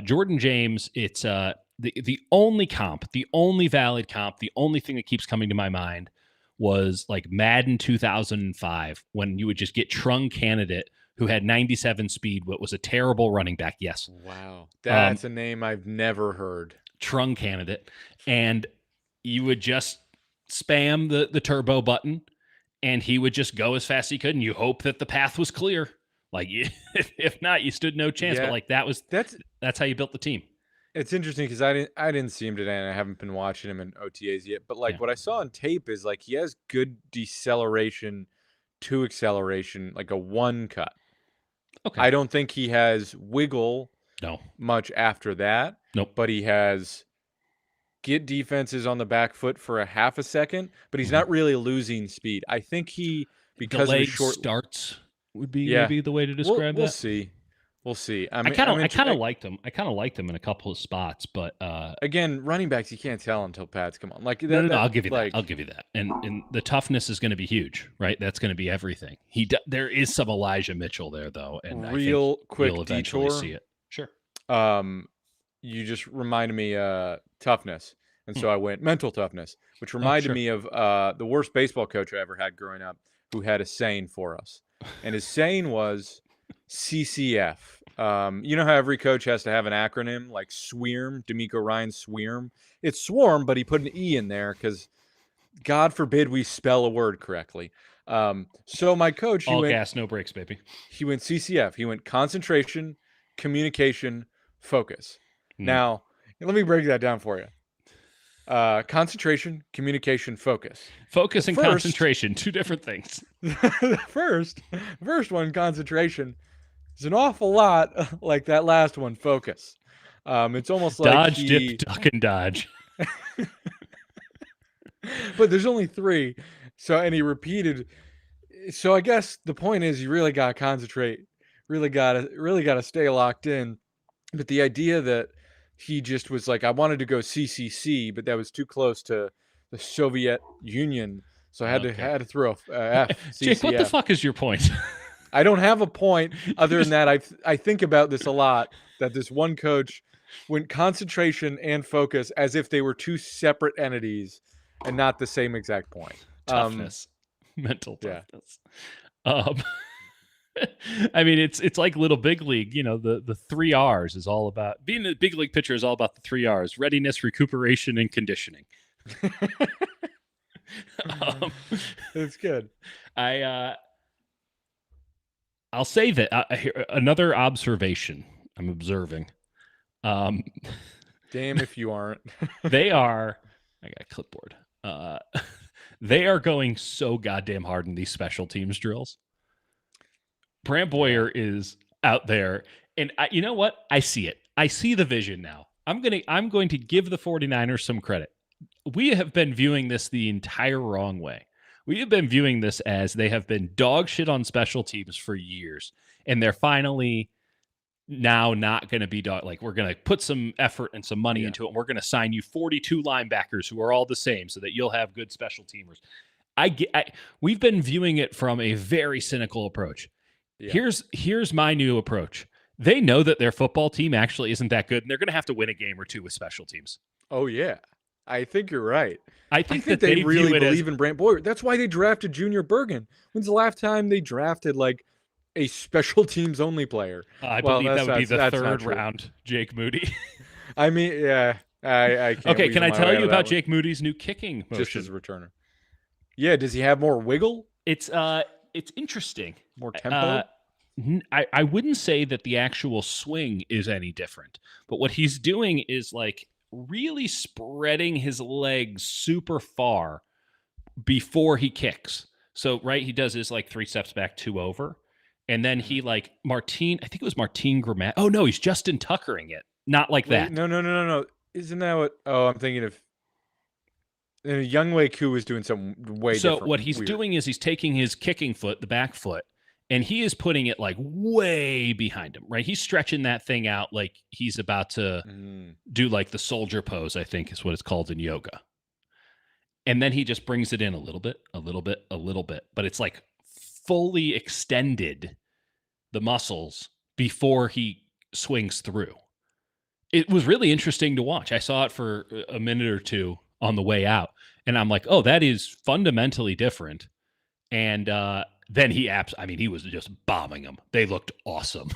Jordan James, it's the only comp, the only valid comp, the only thing that keeps coming to my mind was like Madden 2005 when you would just get Trung Candidate who had 97 speed, but was a terrible running back. Yes. Wow. That's a name I've never heard. Trung Candidate. And you would just spam the turbo button and he would just go as fast as he could. And you hope that the path was clear. Like if not, you stood no chance. But like that's how you built the team. It's interesting because I didn't see him today, and I haven't been watching him in OTAs yet. But like what I saw on tape is like he has good deceleration to acceleration, like a 1 cut. Okay. I don't think he has wiggle much after that. Nope. But he has get defenses on the back foot for a half a second, but he's not really losing speed. I think because delayed of his short starts would be maybe the way to describe that. We'll see. We'll see. I kind of liked him. I kind of liked him in a couple of spots, but again, running backs you can't tell until pads come on. Like no, I'll give you that. I'll give you that. And the toughness is going to be huge, right? That's going to be everything. There is some Elijah Mitchell there though, and I think quick we'll eventually detour. See it. Sure. You just reminded me toughness. And so I went mental toughness, which Oh, reminded sure. me of the worst baseball coach I ever had growing up, who had a saying for us. And his saying was CCF. You know how every coach has to have an acronym like SWEARM, D'Amico Ryan SWEARM? It's swarm, but he put an E in there because God forbid we spell a word correctly. So my coach, All gas, no brakes, baby. he went CCF. He went concentration, communication, focus. Now, let me break that down for you. Concentration, communication, focus. Focus and concentration, two different things. The first one, concentration, is an awful lot like that last one, focus. It's almost like dodge, dip, duck, and dodge. But there's only 3. And he repeated. So I guess the point is you really got to concentrate, really got to stay locked in. But the idea that he just was like, I wanted to go CCC, but that was too close to the Soviet Union. So I had to throw a F. Jake, what the fuck is your point? I don't have a point other than that. I think about this a lot, that this one coach went concentration and focus as if they were 2 separate entities and not the same exact point. Toughness. Mental toughness. Yeah. I mean, it's like Little Big League. You know, the 3 R's is all about being a big league pitcher is all about the 3 R's: readiness, recuperation, and conditioning. It's good. I'll say that another observation I'm observing. Damn if you aren't. They are. I got a clipboard. They are going so goddamn hard in these special teams drills. Brant Boyer is out there, and you know what? I see it. I see the vision now. I'm going to give the 49ers some credit. We have been viewing this the entire wrong way. We have been viewing this as they have been dog shit on special teams for years, and they're finally now not going to be dog. Like, we're going to put some effort and some money into it, and we're going to sign you 42 linebackers who are all the same so that you'll have good special teamers. We've been viewing it from a very cynical approach. Yeah. Here's my new approach. They know that their football team actually isn't that good, and they're going to have to win a game or 2 with special teams. Oh, yeah. I think you're right. I think that they really believe in Brant Boyer. That's why they drafted Junior Bergen. When's the last time they drafted like a special teams only player? I believe that would be the 3rd round, Jake Moody. I mean, yeah. I can't. Okay, can I tell you about Jake Moody's new kicking motion? Just as a returner. Yeah, does he have more wiggle? It's interesting. More tempo? I wouldn't say that the actual swing is any different, but what he's doing is like really spreading his legs super far before he kicks. So, right, he does his like 3 steps back, 2 over. And then he I think it was Martin Grimat. Oh, no, he's Justin Tuckering it. Not like that. No. Isn't that what? Oh, I'm thinking of. Young Wei Koo is doing something way different. So what he's doing is he's taking his kicking foot, the back foot, and he is putting it like way behind him, right? He's stretching that thing out like he's about to do like the soldier pose, I think is what it's called in yoga. And then he just brings it in a little bit, a little bit, a little bit. But it's like fully extended the muscles before he swings through. It was really interesting to watch. I saw it for a minute or 2 on the way out. And I'm like, oh, that is fundamentally different. And then he was just bombing them. They looked awesome,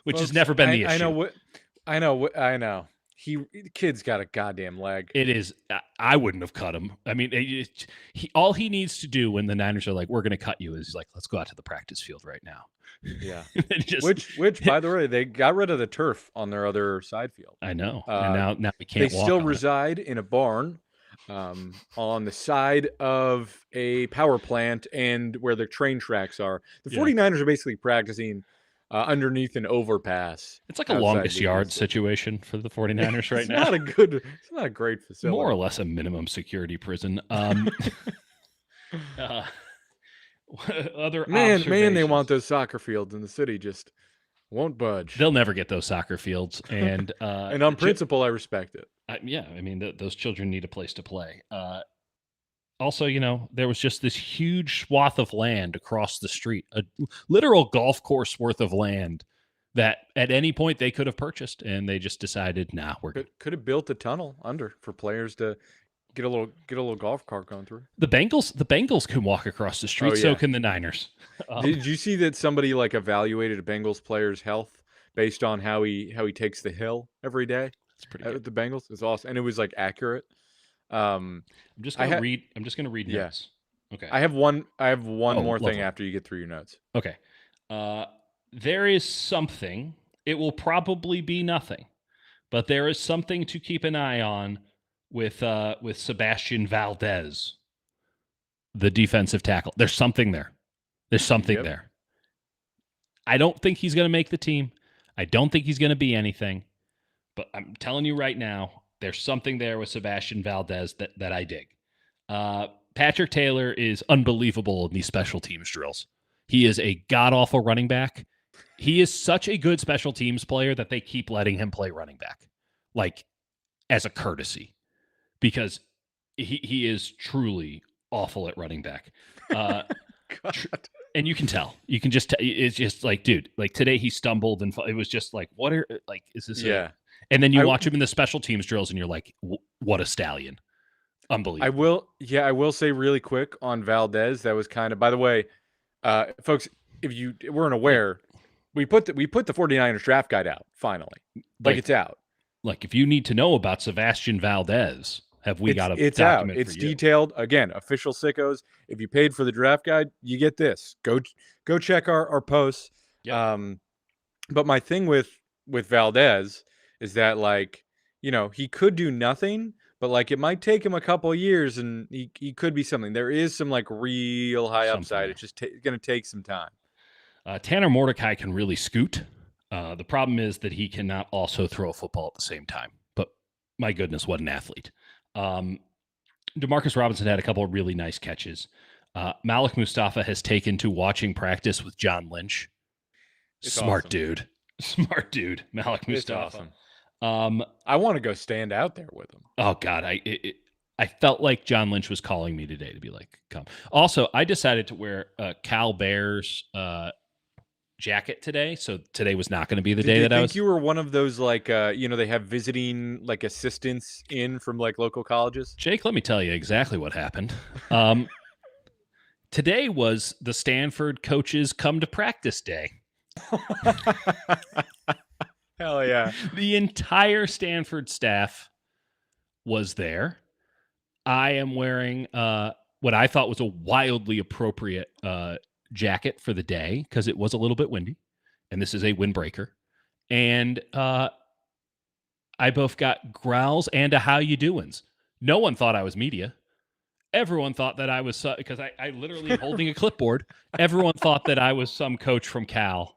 which has never been the issue. I know. The kid's got a goddamn leg. It is. I wouldn't have cut him. I mean, all he needs to do when the Niners are like, we're going to cut you, is he's like, let's go out to the practice field right now. Yeah. Which, by the way, they got rid of the turf on their other side field. I know. And now we can't. They still reside in a barn on the side of a power plant and where the train tracks are. The 49ers are basically practicing underneath an overpass. It's like a longest yard situation for the 49ers right now. It's not a great facility. More or less a minimum security prison. Other man, they want those soccer fields in the city, just won't budge. They'll never get those soccer fields, and and on principle, I respect it. Yeah, I mean, those children need a place to play. Also, there was just this huge swath of land across the street, a literal golf course worth of land that at any point they could have purchased, and they just decided, nah, we're good. Could have built a tunnel under for players to get a little golf cart going through. The Bengals can walk across the Oh street, so yeah. can the Niners. Did you see that somebody like evaluated a Bengals player's health based on how he takes the hill every day That's pretty at good. the Bengals? It's awesome, and it was like accurate. Um, I'm just I gonna had read. I'm just gonna read yeah. notes. Okay. I have one. I have one Oh, more thing lovely. after you get through your notes. Okay. There is something. It will probably be nothing, but there is something to keep an eye on with Sebastian Valdez, the defensive tackle. There's something there. There's something there. I don't think he's going to make the team. I don't think he's going to be anything. But I'm telling you right now, there's something there with Sebastian Valdez that I dig. Patrick Taylor is unbelievable in these special teams drills. He is a god-awful running back. He is such a good special teams player that they keep letting him play running back, like as a courtesy, because he is truly awful at running back. And you can tell. You can just it's just like, dude, like today he stumbled and it was just like, what are like is this? Yeah. And then you watch him in the special teams drills and you're like, what a stallion. Unbelievable. I will say really quick on Valdez. That was kind of, by the way, folks, if you weren't aware, we put the 49ers draft guide out finally. Like it's out. Like if you need to know about Sebastian Valdez, got a it's document out. It's for you. detailed. Again, official Sickos. If you paid for the draft guide, you get this. Go check our posts. Yep. But my thing with Valdez is that, like, you know, he could do nothing, but like it might take him a couple of years and he could be something. There is some like real high upside. It's just going to take some time. Tanner Mordecai can really scoot. The problem is that he cannot also throw a football at the same time. But my goodness, what an athlete. Demarcus Robinson had a couple of really nice catches. Malik Mustafa has taken to watching practice with John Lynch. Smart dude. Smart dude, Malik Mustafa. It's awesome. I want to go stand out there with him. Oh, God. I felt like John Lynch was calling me today to be like, come. Also, I decided to wear Cal Bears jacket today, so today was not going to be the day that I was. You were one of those, like, you know, they have visiting like assistants in from like local colleges. Jake, let me tell you exactly what happened. Today was the Stanford coaches come to practice day. Hell yeah! The entire Stanford staff was there. I am wearing what I thought was a wildly appropriate jacket for the day because it was a little bit windy, and this is a windbreaker. And I both got growls and a how you doings. No one thought I was media. Everyone thought that I was, because I literally holding a clipboard. Everyone thought that I was some coach from Cal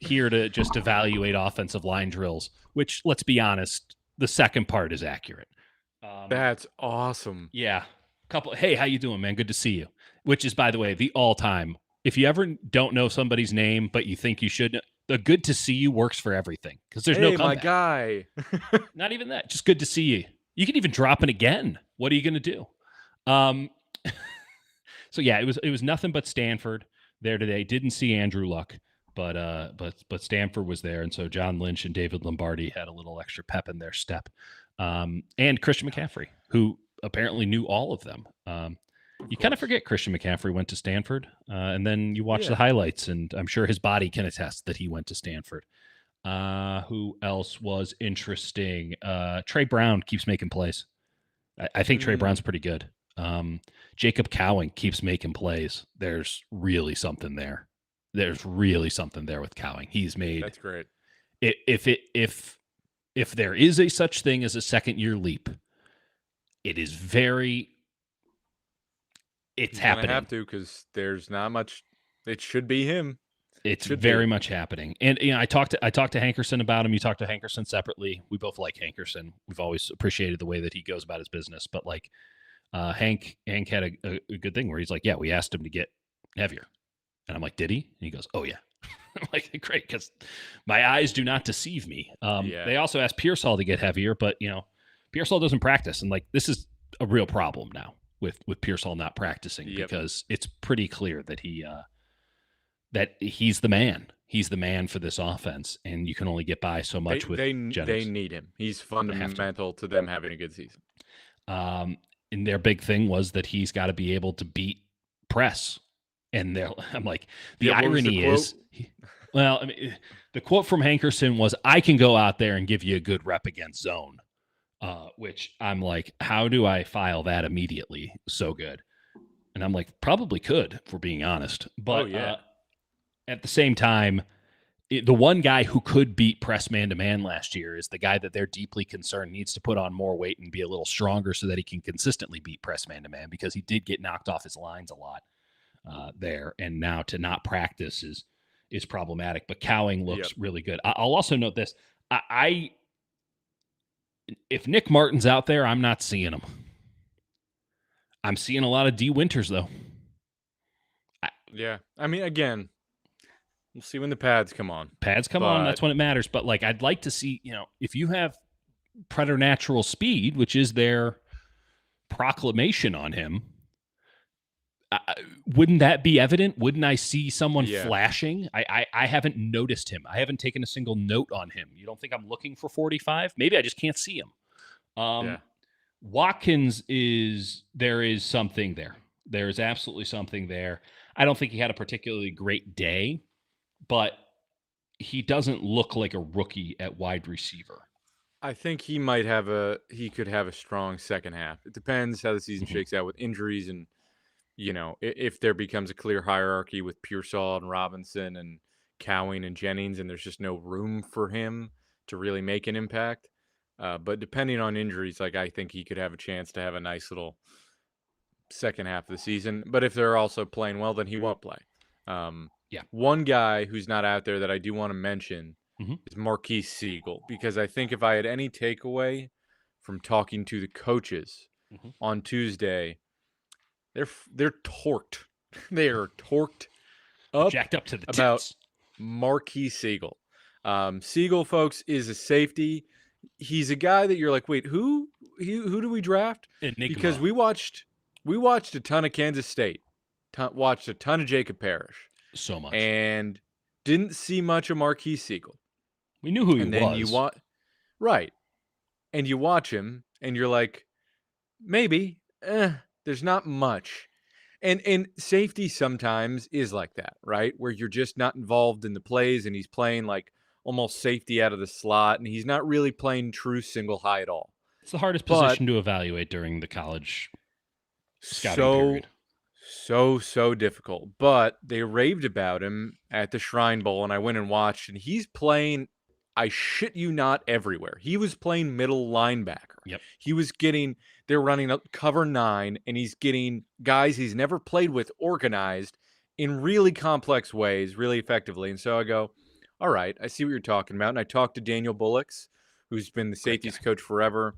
here to just evaluate offensive line drills, which, let's be honest, the second part is accurate. That's awesome. Yeah. Hey, how you doing, man? Good to see you. Which is, by the way, the all-time. If you ever don't know somebody's name, but you think you should know, the good to see you works for everything because there's no comeback. My guy. Not even that. Just good to see you. You can even drop it again. What are you going to do? So yeah, it was nothing but Stanford there today. Didn't see Andrew Luck, but Stanford was there, and so John Lynch and David Lombardi had a little extra pep in their step. And Christian McCaffrey, who apparently knew all of them. You kind of forget Christian McCaffrey went to Stanford, and then you watch the highlights, and I'm sure his body can attest that he went to Stanford. Who else was interesting? Trey Brown keeps making plays. I think Trey Brown's pretty good. Jacob Cowing keeps making plays. There's really something there. There's really something there with Cowing. He's made. That's great. If there is a such thing as a second year leap, it is very. It's happening. Have to, because there's not much. It should be him. It's very much happening. And you know, I talked to Hankerson about him. You talked to Hankerson separately. We both like Hankerson. We've always appreciated the way that he goes about his business. But like Hank had a good thing where he's like, yeah, we asked him to get heavier. And I'm like, did he? And he goes, oh yeah. I'm like, great, because my eyes do not deceive me. They also asked Pearsall to get heavier, but you know, Pearsall doesn't practice. And like, this is a real problem now with Pearsall not practicing because it's pretty clear that he's the man. he's the man for this offense, and you can only get by so much with They Jennings. need him. He's They have to. fundamental to them having a good season. Um, and their big thing was that he's got to be able to beat press. And I'm like, the Yeah, what was the irony quote? is, well, I mean, the quote from Hankerson was, "I can go out there and give you a good rep against zone," which I'm like, how do I file that immediately? So good. And I'm like, probably could, if we're being honest. Oh But yeah, at the same time, the one guy who could beat press man to man last year is the guy that they're deeply concerned needs to put on more weight and be a little stronger so that he can consistently beat press man to man, because he did get knocked off his lines a lot there, and now to not practice is problematic. But Cowing yep. looks really good. I'll also note this: I if Nick Martin's out there, I'm not seeing him. I'm seeing a lot of D Winters though. Yeah, I mean, again, we'll see when the pads come on. Pads come on, that's when it matters. But like, I'd like to see, if you have preternatural speed, which is their proclamation on him, wouldn't that be evident? Wouldn't I see someone flashing? I haven't noticed him. I haven't taken a single note on him. You don't think I'm looking for 45? Maybe I just can't see him. Yeah. Watkins there is something there. There is absolutely something there. I don't think he had a particularly great day, but he doesn't look like a rookie at wide receiver. I think he could have a strong second half. It depends how the season shakes out with injuries, and if there becomes a clear hierarchy with Pearsall and Robinson and Cowing and Jennings, and there's just no room for him to really make an impact. But depending on injuries, like, I think he could have a chance to have a nice little second half of the season. But if they're also playing well, then he won't play. Yeah. One guy who's not out there that I do want to mention Mhm. is Marquise Siegel, because I think if I had any takeaway from talking to the coaches on Tuesday, they're torqued. They are torqued up, jacked up to the about tits. Marquise Siegel. Siegel, folks, is a safety. He's a guy that you're like, wait, who do we draft? Enigma. Because we watched a ton of Kansas State, watched a ton of Jacob Parrish, so much, and didn't see much of Marquise Siegel. We knew who he and then was. Right. And you watch him, and you're like, maybe, there's not much. And safety sometimes is like that, right? Where you're just not involved in the plays, and he's playing like almost safety out of the slot, and he's not really playing true single high at all. It's the hardest position to evaluate during the college scouting period. So difficult. But they raved about him at the Shrine Bowl, and I went and watched, and he's playing, I shit you not, everywhere. He was playing middle linebacker. Yep. They're running up cover 9, and he's getting guys he's never played with organized in really complex ways, really effectively. And so I go, all right, I see what you're talking about. And I talked to Daniel Bullocks, who's been the safeties coach forever.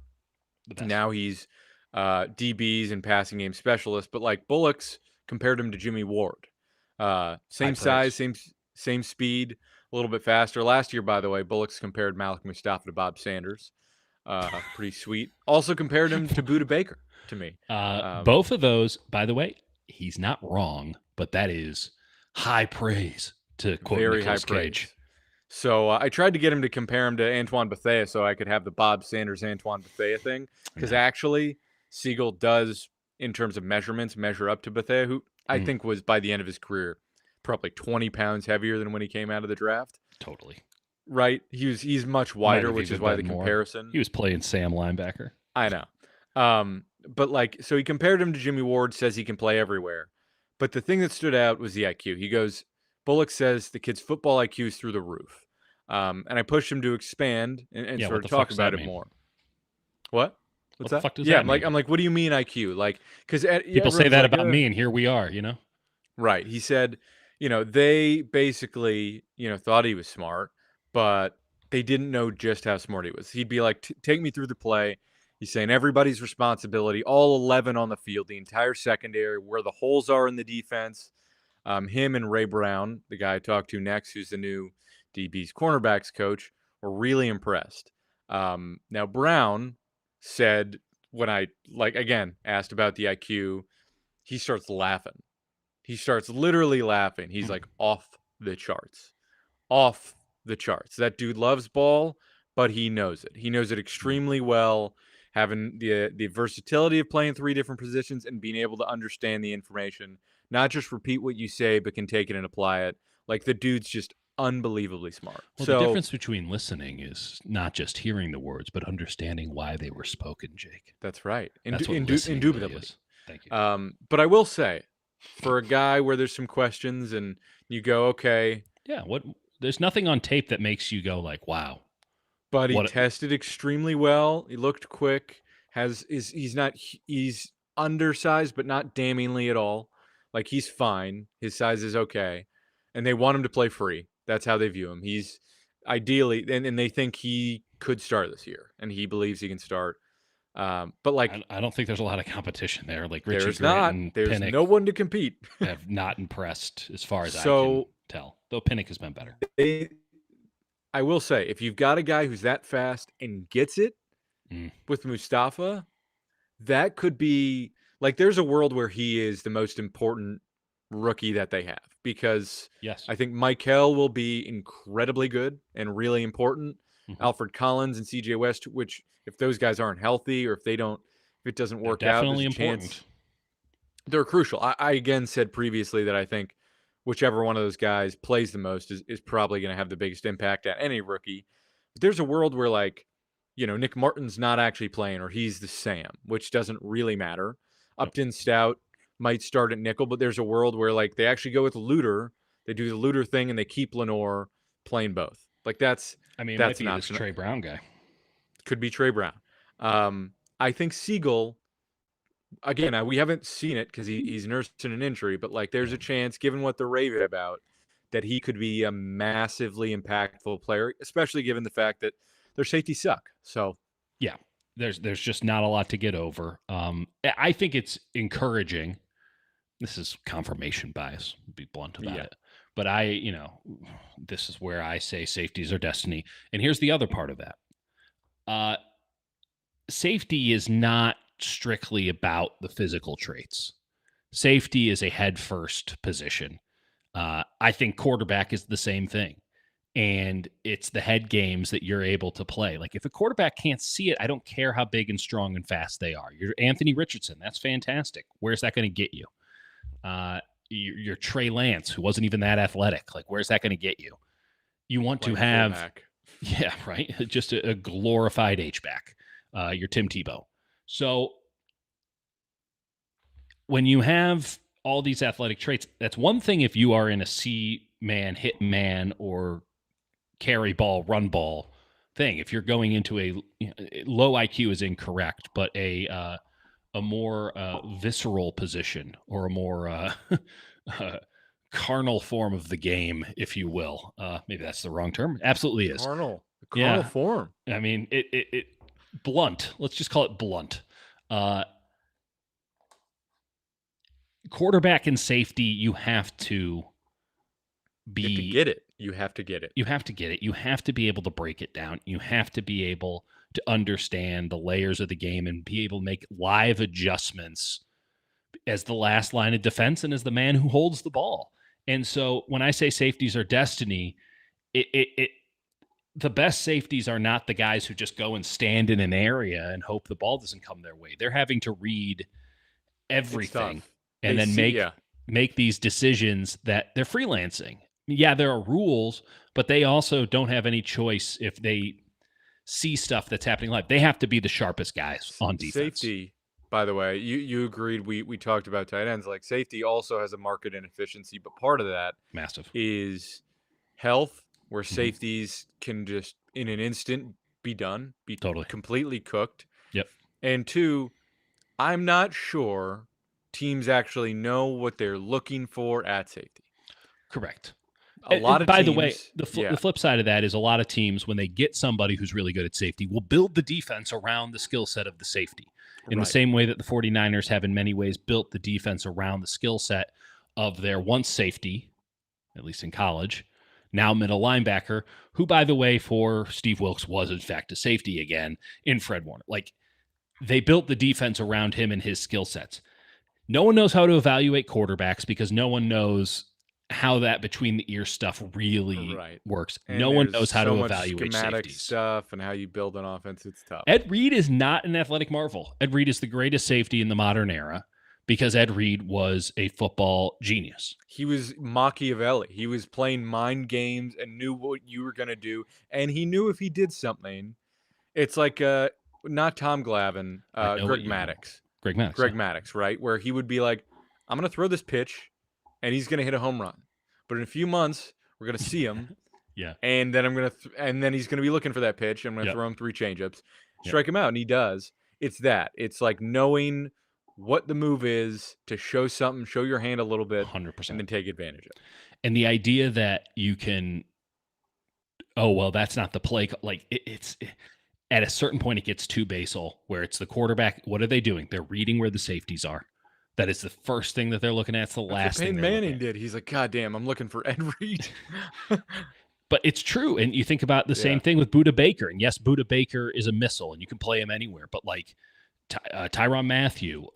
Now he's DBs and passing game specialist. But like, Bullocks compared him to Jimmy Ward. Same size, same speed, a little bit faster. Last year, by the way, Bullocks compared Malik Mustafa to Bob Sanders. Pretty sweet. Also compared him to Budda Baker to me. Both of those, by the way, he's not wrong, but that is high praise, to quote very Nicolas high Cage. Praise. So I tried to get him to compare him to Antoine Bethea so I could have the Bob Sanders Antoine Bethea thing, because actually Siegel does, in terms of measurements, measure up to Bethea, who I think was, by the end of his career, probably 20 pounds heaver than when he came out of the draft. Totally. Right? He's much wider, which is why the comparison. He was playing Sam linebacker. I know. But like, so he compared him to Jimmy Ward, says he can play everywhere. But the thing that stood out was the IQ. He goes, Bullock says the kid's football IQ is through the roof. And I pushed him to expand and sort of talk about it more. What? What's that? What the fuck does that mean? I'm like, what do you mean IQ? Like, because people say that about me, and here we are, Right. He said, they basically, thought he was smart, but they didn't know just how smart he was. He'd be like, take me through the play. He's saying everybody's responsibility, all 11 on the field, the entire secondary, where the holes are in the defense. Him and Ray Brown, the guy I talked to next, who's the new DB's cornerbacks coach, were really impressed. Now, Brown said, when I, again, asked about the IQ, he starts laughing. He starts literally laughing. He's like off the charts. off the charts. That dude loves ball, but he knows it. He knows it extremely well, having the versatility of playing 3 different positions and being able to understand the information, not just repeat what you say, but can take it and apply it. Like, the dude's just unbelievably smart. Well, the So difference between listening is not just hearing the words, but understanding why they were spoken, Jake. that's right. That's what listening really Indubitably. is. Thank you. But I will say, for a guy where there's some questions and you go, okay, Yeah, there's nothing on tape that makes you go like, wow. but he What tested extremely well. He looked quick. He's undersized, but not damningly at all. Like, he's fine. His size is okay, and they want him to play free. That's how they view him. He's ideally, and they think he could start this year, and he believes he can start. But like, I don't think there's a lot of competition there. Like Richie there's Grant not. and There's Pinnock no one to compete. have not impressed as far as I can So tell. Though Pinnock has been better. I will say, if you've got a guy who's that fast and gets it Mm. with Mustafa, that could be like, there's a world where he is the most important rookie that they have, because Yes. I think Michael will be incredibly good and really important. Mhm. Alfred Collins and CJ West, which if those guys aren't healthy or if it doesn't They're work out, there's definitely a important. chance they're crucial. I again said previously that I think whichever one of those guys plays the most is probably going to have the biggest impact at any rookie. But there's a world where, like, Nick Martin's not actually playing, or he's the Sam, which doesn't really matter. Yep. Upton Stout might start at nickel, but there's a world where, like, they actually go with Luter. They do the Luter thing and they keep Lenore playing both. Like, it might that's be an this option. Trey Brown guy. Could be Trey Brown. I think Siegel, again, we haven't seen it because he's nursing an injury, but like, there's a chance, given what they're raving about, that he could be a massively impactful player, especially given the fact that their safeties suck. So yeah, there's just not a lot to get over. I think it's encouraging. This is confirmation bias. Be blunt about it. But this is where I say safeties are destiny. And here's the other part of that. Safety is not strictly about the physical traits. Safety is a head first position. I think quarterback is the same thing. And it's the head games that you're able to play. Like, if a quarterback can't see it, I don't care how big and strong and fast they are. You're Anthony Richardson. That's fantastic. Where's that going to get you? You're Trey Lance, who wasn't even that athletic. Like, where's that going to get you? You want to have, fullback. Yeah, right. Just a glorified H-back. You're Tim Tebow. So when you have all these athletic traits, that's one thing if you are in a C-man, hit man, or carry ball, run ball thing. If you're going into a low IQ is incorrect, but a more visceral position, or a more carnal form of the game, if you will. Maybe that's the wrong term. Absolutely is. Carnal Yeah. form. I mean, it blunt. Let's just call it blunt. Quarterback and safety, you have to get it. You have to get it. You have to get it. You have to be able to break it down. You have to be able to understand the layers of the game and be able to make live adjustments as the last line of defense and as the man who holds the ball. And so when I say safeties are destiny, the best safeties are not the guys who just go and stand in an area and hope the ball doesn't come their way. They're having to read everything and then make these decisions that they're freelancing. Yeah, there are rules, but they also don't have any choice if they see stuff that's happening live. They have to be the sharpest guys on defense. Safety, by the way, you agreed. We talked about tight ends. Like, safety also has a market inefficiency, but part of that massive is health, where safeties can just in an instant be done, be totally completely cooked. Yep. And two, I'm not sure teams actually know what they're looking for at safety. Correct. A lot of by teams, the way, the flip side of that is a lot of teams, when they get somebody who's really good at safety, will build the defense around the skill set of the safety. In the same way that the 49ers have in many ways built the defense around the skill set of their once safety, at least in college, now middle linebacker, who, by the way, for Steve Wilkes was in fact a safety again in Fred Warner. Like, they built the defense around him and his skill sets. No one knows how to evaluate quarterbacks because no one knows how that between the ear stuff really Right. works. No And one there's knows how so to much evaluate schematic safeties. stuff and how you build an offense. It's tough. Ed Reed is not an athletic marvel. Ed Reed is the greatest safety in the modern era because Ed Reed was a football genius. He was Machiavelli. He was playing mind games and knew what you were going to do. And he knew if he did something, it's like not Tom Glavine, I know what Greg you're going. Maddux. Greg Maddux, yeah. Greg Maddux, right? Where he would be like, I'm going to throw this pitch and he's going to hit a home run. But in a few months, we're going to see him. Yeah. And then and then he's going to be looking for that pitch. I'm going to Yep. throw him 3 changeups, Yep. strike him out. And he does. It's that. It's like knowing what the move is to show something, show your hand a little bit, 100%. and then take advantage of it. And the idea that you can, oh, well, that's not the play. Like it's at a certain point, it gets too basal where it's the quarterback. What are they doing? They're reading where the safeties are. That is the first thing that they're looking at. It's the last thing Peyton they're Manning looking at. did. He's like, God damn, I'm looking for Ed Reed. But it's true. And you think about the same thing with Budda Baker. And yes, Budda Baker is a missile and you can play him anywhere. But like Tyrann Mathieu,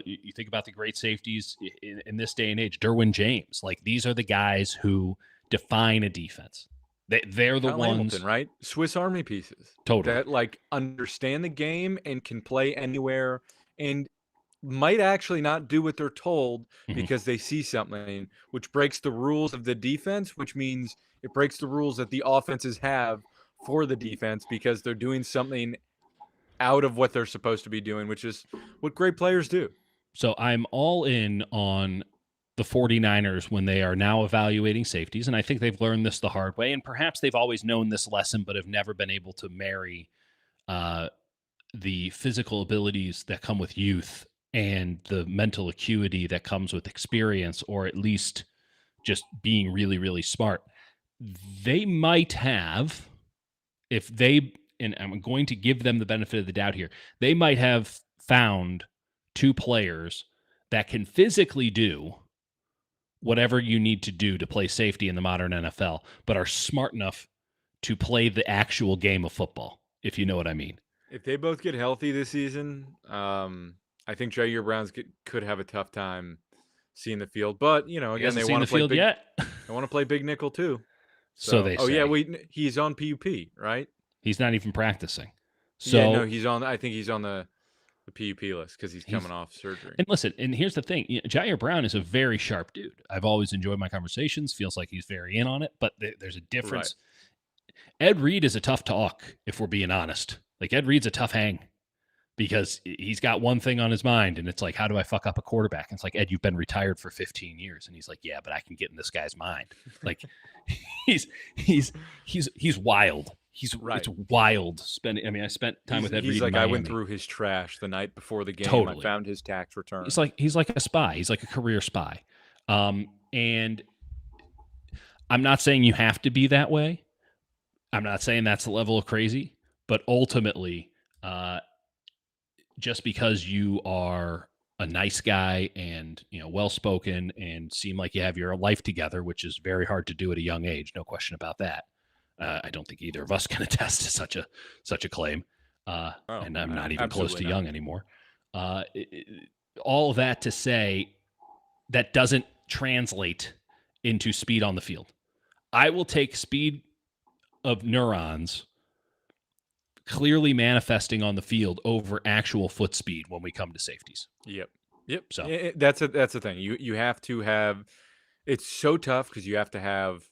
you think about the great safeties in this day and age, Derwin James. Like these are the guys who define a defense. They're the Kyle ones. Hamilton, right? Swiss Army pieces. Totally. That like understand the game and can play anywhere and might actually not do what they're told because they see something, which breaks the rules of the defense, which means it breaks the rules that the offenses have for the defense because they're doing something out of what they're supposed to be doing, which is what great players do. So I'm all in on the 49ers when they are now evaluating safeties, and I think they've learned this the hard way, and perhaps they've always known this lesson but have never been able to marry the physical abilities that come with youth and the mental acuity that comes with experience, or at least just being really, really smart. They might have, if they, and I'm going to give them the benefit of the doubt here, they might have found 2 players that can physically do whatever you need to do to play safety in the modern NFL, but are smart enough to play the actual game of football, if you know what I mean. If they both get healthy this season, I think Jair Brown's could have a tough time seeing the field. But again, they want to play big yet. They want to play big nickel too. So they say. Oh yeah, wait, he's on PUP, right? He's not even practicing. So yeah, no, he's on. I think he's on the PUP list because he's coming off surgery. And listen, and here's the thing: Jair Brown is a very sharp dude. I've always enjoyed my conversations. Feels like he's very in on it, but there's a difference. Right. Ed Reed is a tough talk, if we're being honest. Like Ed Reed's a tough hang because he's got one thing on his mind, and it's like, how do I fuck up a quarterback? And it's like, Ed, you've been retired for 15 years, and he's like, yeah, but I can get in this guy's mind. Like he's wild. He's right. It's wild spending. I mean, I spent time with Ed Reed. He's like, I went through his trash the night before the game. Totally. I found his tax return. He's like a spy. He's like a career spy. And I'm not saying you have to be that way. I'm not saying that's the level of crazy, but ultimately, just because you are a nice guy and well-spoken and seem like you have your life together, which is very hard to do at a young age, no question about that. I don't think either of us can attest to such a claim, and I'm not even close to young anymore. All of that to say, that doesn't translate into speed on the field. I will take speed of neurons clearly manifesting on the field over actual foot speed when we come to safeties. Yep. So that's the thing. You have to have. It's so tough because you have to have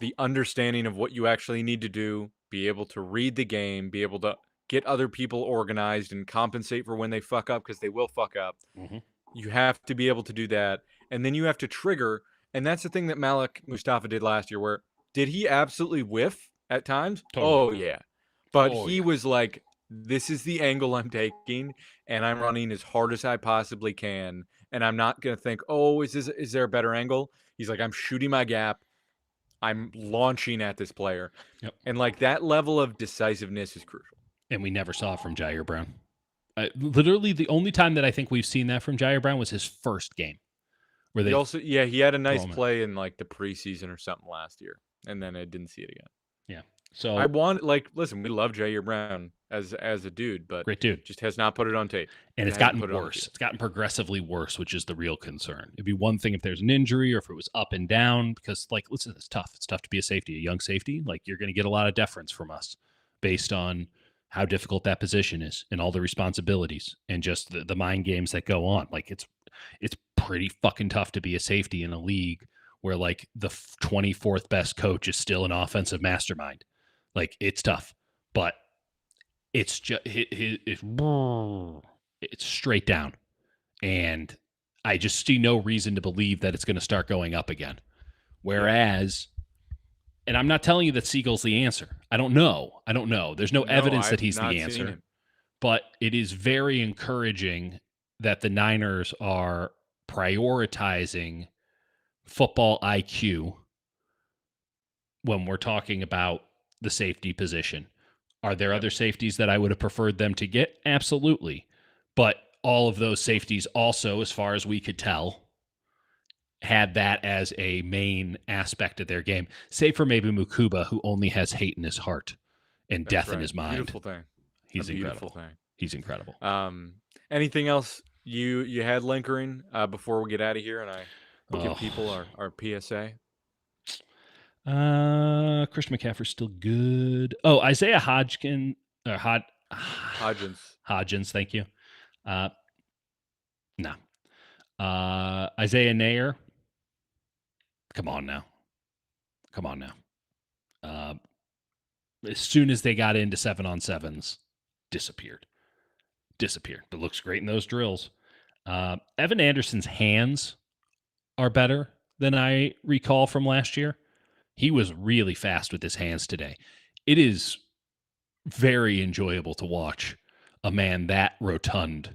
the understanding of what you actually need to do, be able to read the game, be able to get other people organized and compensate for when they fuck up because they will fuck up. Mm-hmm. You have to be able to do that. And then you have to trigger. And that's the thing that Malik Mustafa did last year, where did he absolutely whiff at times? Totally. Oh, yeah. But he was like, this is the angle I'm taking, and I'm running as hard as I possibly can. And I'm not going to think, oh, is there a better angle? He's like, I'm shooting my gap. I'm launching at this player. Yep. And like that level of decisiveness is crucial. And we never saw it from Jair Brown. Literally the only time that I think we've seen that from Jair Brown was his first game. Where he had a nice play in like the preseason or something last year. And then I didn't see it again. Yeah. So listen, we love Jair Brown as a dude, but great dude. just has not put it on tape. And it's Hasn't gotten put it on the worse. field. It's gotten progressively worse, which is the real concern. It'd be one thing if there's an injury or if it was up and down, because, like, listen, it's tough. It's tough to be a safety, a young safety. Like, you're going to get a lot of deference from us based on how difficult that position is and all the responsibilities and just the mind games that go on. Like, it's pretty fucking tough to be a safety in a league where, like, the 24th best coach is still an offensive mastermind. Like, it's tough, but it's just it's straight down, and I just see no reason to believe that it's going to start going up again. Whereas, and I'm not telling you that Siegel's the answer. I don't know. There's no evidence that I've he's not the seen answer, him. but it is very encouraging that the Niners are prioritizing football IQ when we're talking about the safety position. Are there other safeties that I would have preferred them to get? Absolutely. But all of those safeties also, as far as we could tell, had that as a main aspect of their game, save for maybe Mukuba, who only has hate in his heart and That's death in right. his mind. Beautiful thing. He's A beautiful incredible. thing. He's incredible. Anything else you had lingering before we get out of here and I give people our PSA? Christian McCaffrey's still good. Oh, Isaiah Hodgins. Hodgins, thank you. No. Isaiah Nair. Come on now. As soon as they got into 7-on-7s, disappeared. But looks great in those drills. Evan Anderson's hands are better than I recall from last year. He was really fast with his hands today. It is very enjoyable to watch a man that rotund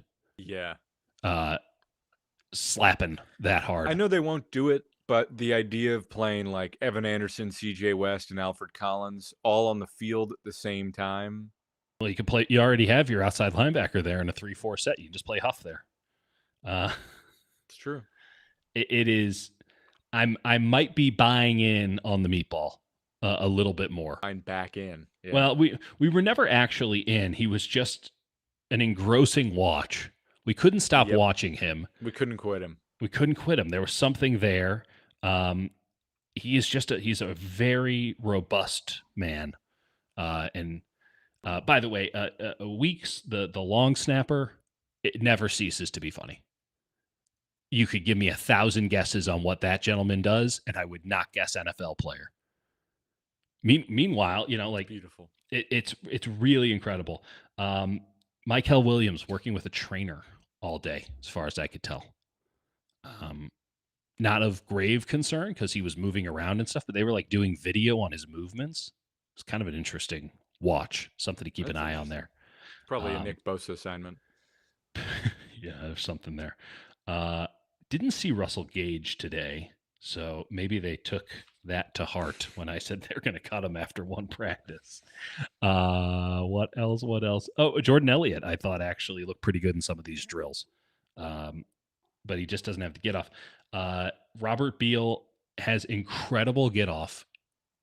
slapping that hard. I know they won't do it, but the idea of playing like Evan Anderson, CJ West, and Alfred Collins all on the field at the same time. Well, you already have your outside linebacker there in a 3-4 set. You can just play Huff there. It's true. It is. I might be buying in on the meatball a little bit more. I'm back in. Yeah. Well, we were never actually in. He was just an engrossing watch. We couldn't stop watching him. We couldn't quit him. There was something there. He's a very robust man. And by the way, Weeks, the long snapper, it never ceases to be funny. You could give me 1,000 guesses on what that gentleman does, and I would not guess NFL player. Meanwhile, beautiful. It's really incredible. Michael Williams working with a trainer all day, as far as I could tell. Not of grave concern because he was moving around and stuff, but they were like doing video on his movements. It's kind of an interesting watch, something to keep an eye on there. Probably a Nick Bosa assignment. Yeah, there's something there. Didn't see Russell Gage today, so maybe they took that to heart when I said they're going to cut him after one practice. What else? Oh, Jordan Elliott, I thought actually looked pretty good in some of these drills, but he just doesn't have the get off. Robert Beal has incredible get off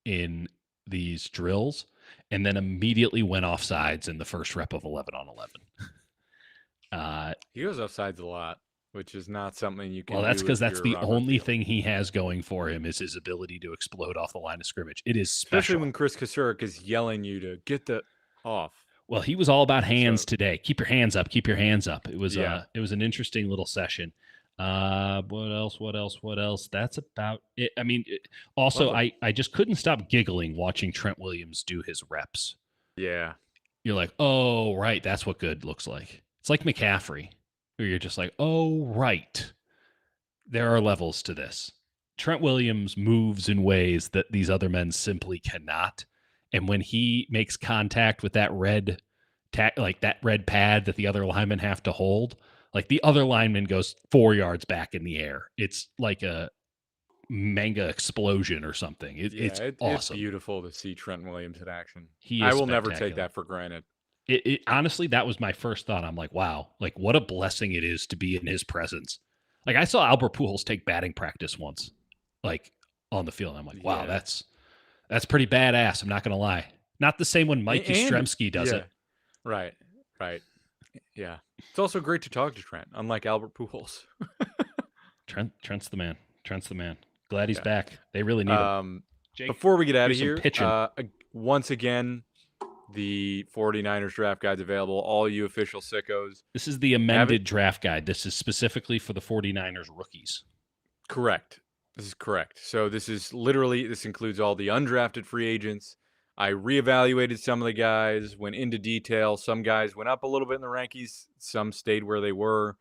in these drills, and then immediately went off sides in the first rep of 11-on-11. He goes off sides a lot, which is not something you can. Well, that's because that's the only thing he has going for him is his ability to explode off the line of scrimmage. It is special. Especially when Chris Kasurek is yelling you to get the off. Well, he was all about hands today. Keep your hands up. Keep your hands up. It was an interesting little session. What else? That's about it. I mean, also, I just couldn't stop giggling watching Trent Williams do his reps. Yeah. You're like, oh, right. That's what good looks like. It's like McCaffrey, where you're just like, oh, right. There are levels to this. Trent Williams moves in ways that these other men simply cannot. And when he makes contact with that red pad that the other linemen have to hold, like the other lineman goes 4 yards back in the air. It's like a manga explosion or something. It's awesome. It's beautiful to see Trent Williams in action. I will never take that for granted. It honestly, that was my first thought. I'm like, wow, like what a blessing it is to be in his presence. Like I saw Albert Pujols take batting practice once, like on the field. I'm like, wow, that's pretty badass. I'm not gonna lie. Not the same when Mike And Yastrzemski does yeah, it. right, right. Yeah. It's also great to talk to Trent, unlike Albert Pujols. Trent's the man. Trent's the man. Glad he's Yeah. back. They really need him. Jake, Before we get out of here's some here, pitching. once again, the 49ers draft guide's available. All you official sickos. This is the amended draft guide. This is specifically for the 49ers rookies. Correct. This is correct. So this includes all the undrafted free agents. I reevaluated some of the guys, went into detail. Some guys went up a little bit in the rankings. Some stayed where they were.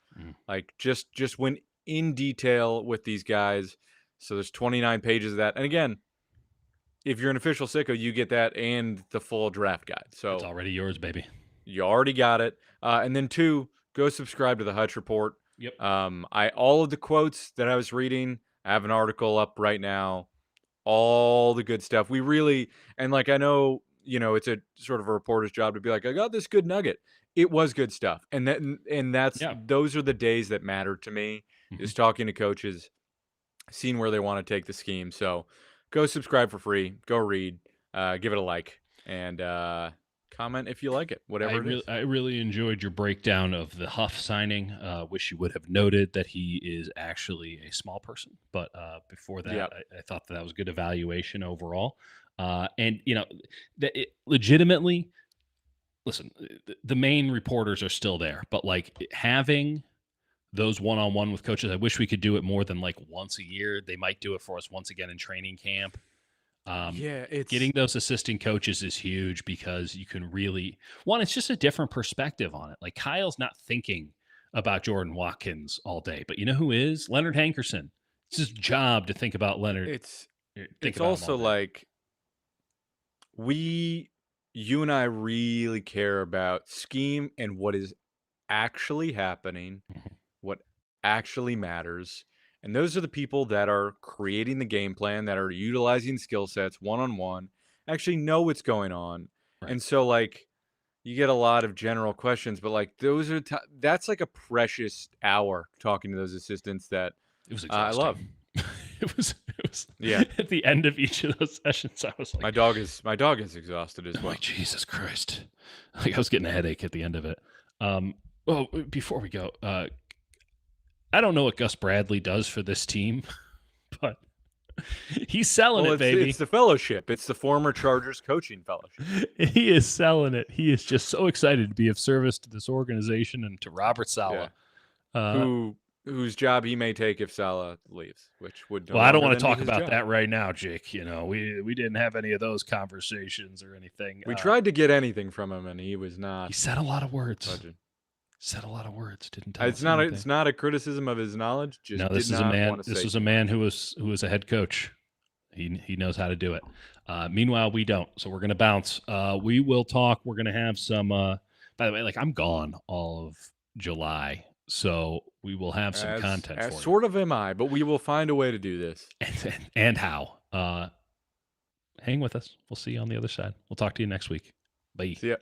Like just went in detail with these guys. So there's 29 pages of that. And again, if you're an official sicko, you get that and the full draft guide. So it's already yours, baby. You already got it. And then 2, go subscribe to the Hutch Report. Yep. All of the quotes that I was reading, I have an article up right now. All the good stuff. We really, and like, I know, it's a sort of a reporter's job to be like, I got this good nugget. It was good stuff. Those are the days that mattered to me, is talking to coaches, seeing where they want to take the scheme. So go subscribe for free, go read, give it a like, and comment if you like it, whatever it is. I really enjoyed your breakdown of the Huff signing. Wish you would have noted that he is actually a small person. But before that, I thought that was good evaluation overall. And, legitimately, listen, the main reporters are still there. But, like, having those one-on-one with coaches, I wish we could do it more than, like, once a year. They might do it for us once again in training camp. Getting those assistant coaches is huge because you can really it's just a different perspective on it. Like, Kyle's not thinking about Jordan Watkins all day, but you know who is? Leonard Hankerson. It's his job to think about Leonard. It's also like you and I really care about scheme and what is actually happening, what actually matters. And those are the people that are creating the game plan, that are utilizing skill sets one-on-one, actually know what's going on. Right. And so, like, you get a lot of general questions, but, like, those are that's like a precious hour talking to those assistants that it was exhausting. I love. It was at the end of each of those sessions, I was like, my dog is exhausted as well. Like, Jesus Christ. Like, I was getting a headache at the end of it. Before we go, I don't know what Gus Bradley does for this team, but he's selling it, baby. It's the fellowship. It's the former Chargers coaching fellowship. He is selling it. He is just so excited to be of service to this organization and to Robert Saleh. Whose job he may take if Saleh leaves, which would. I don't want to talk about that right now, Jake. We didn't have any of those conversations or anything. We tried to get anything from him, and he was not. He said a lot of words. Budget. Said a lot of words. Didn't tell it's not. It's not a criticism of his knowledge. Just no, this is a man. This is a man who was a head coach. He knows how to do it. Meanwhile, we don't. So we're gonna bounce. We will talk. We're gonna have some. By the way, like, I'm gone all of July, so we will have some content. For sort of am I, but we will find a way to do this. And how? Hang with us. We'll see you on the other side. We'll talk to you next week. Bye. See ya.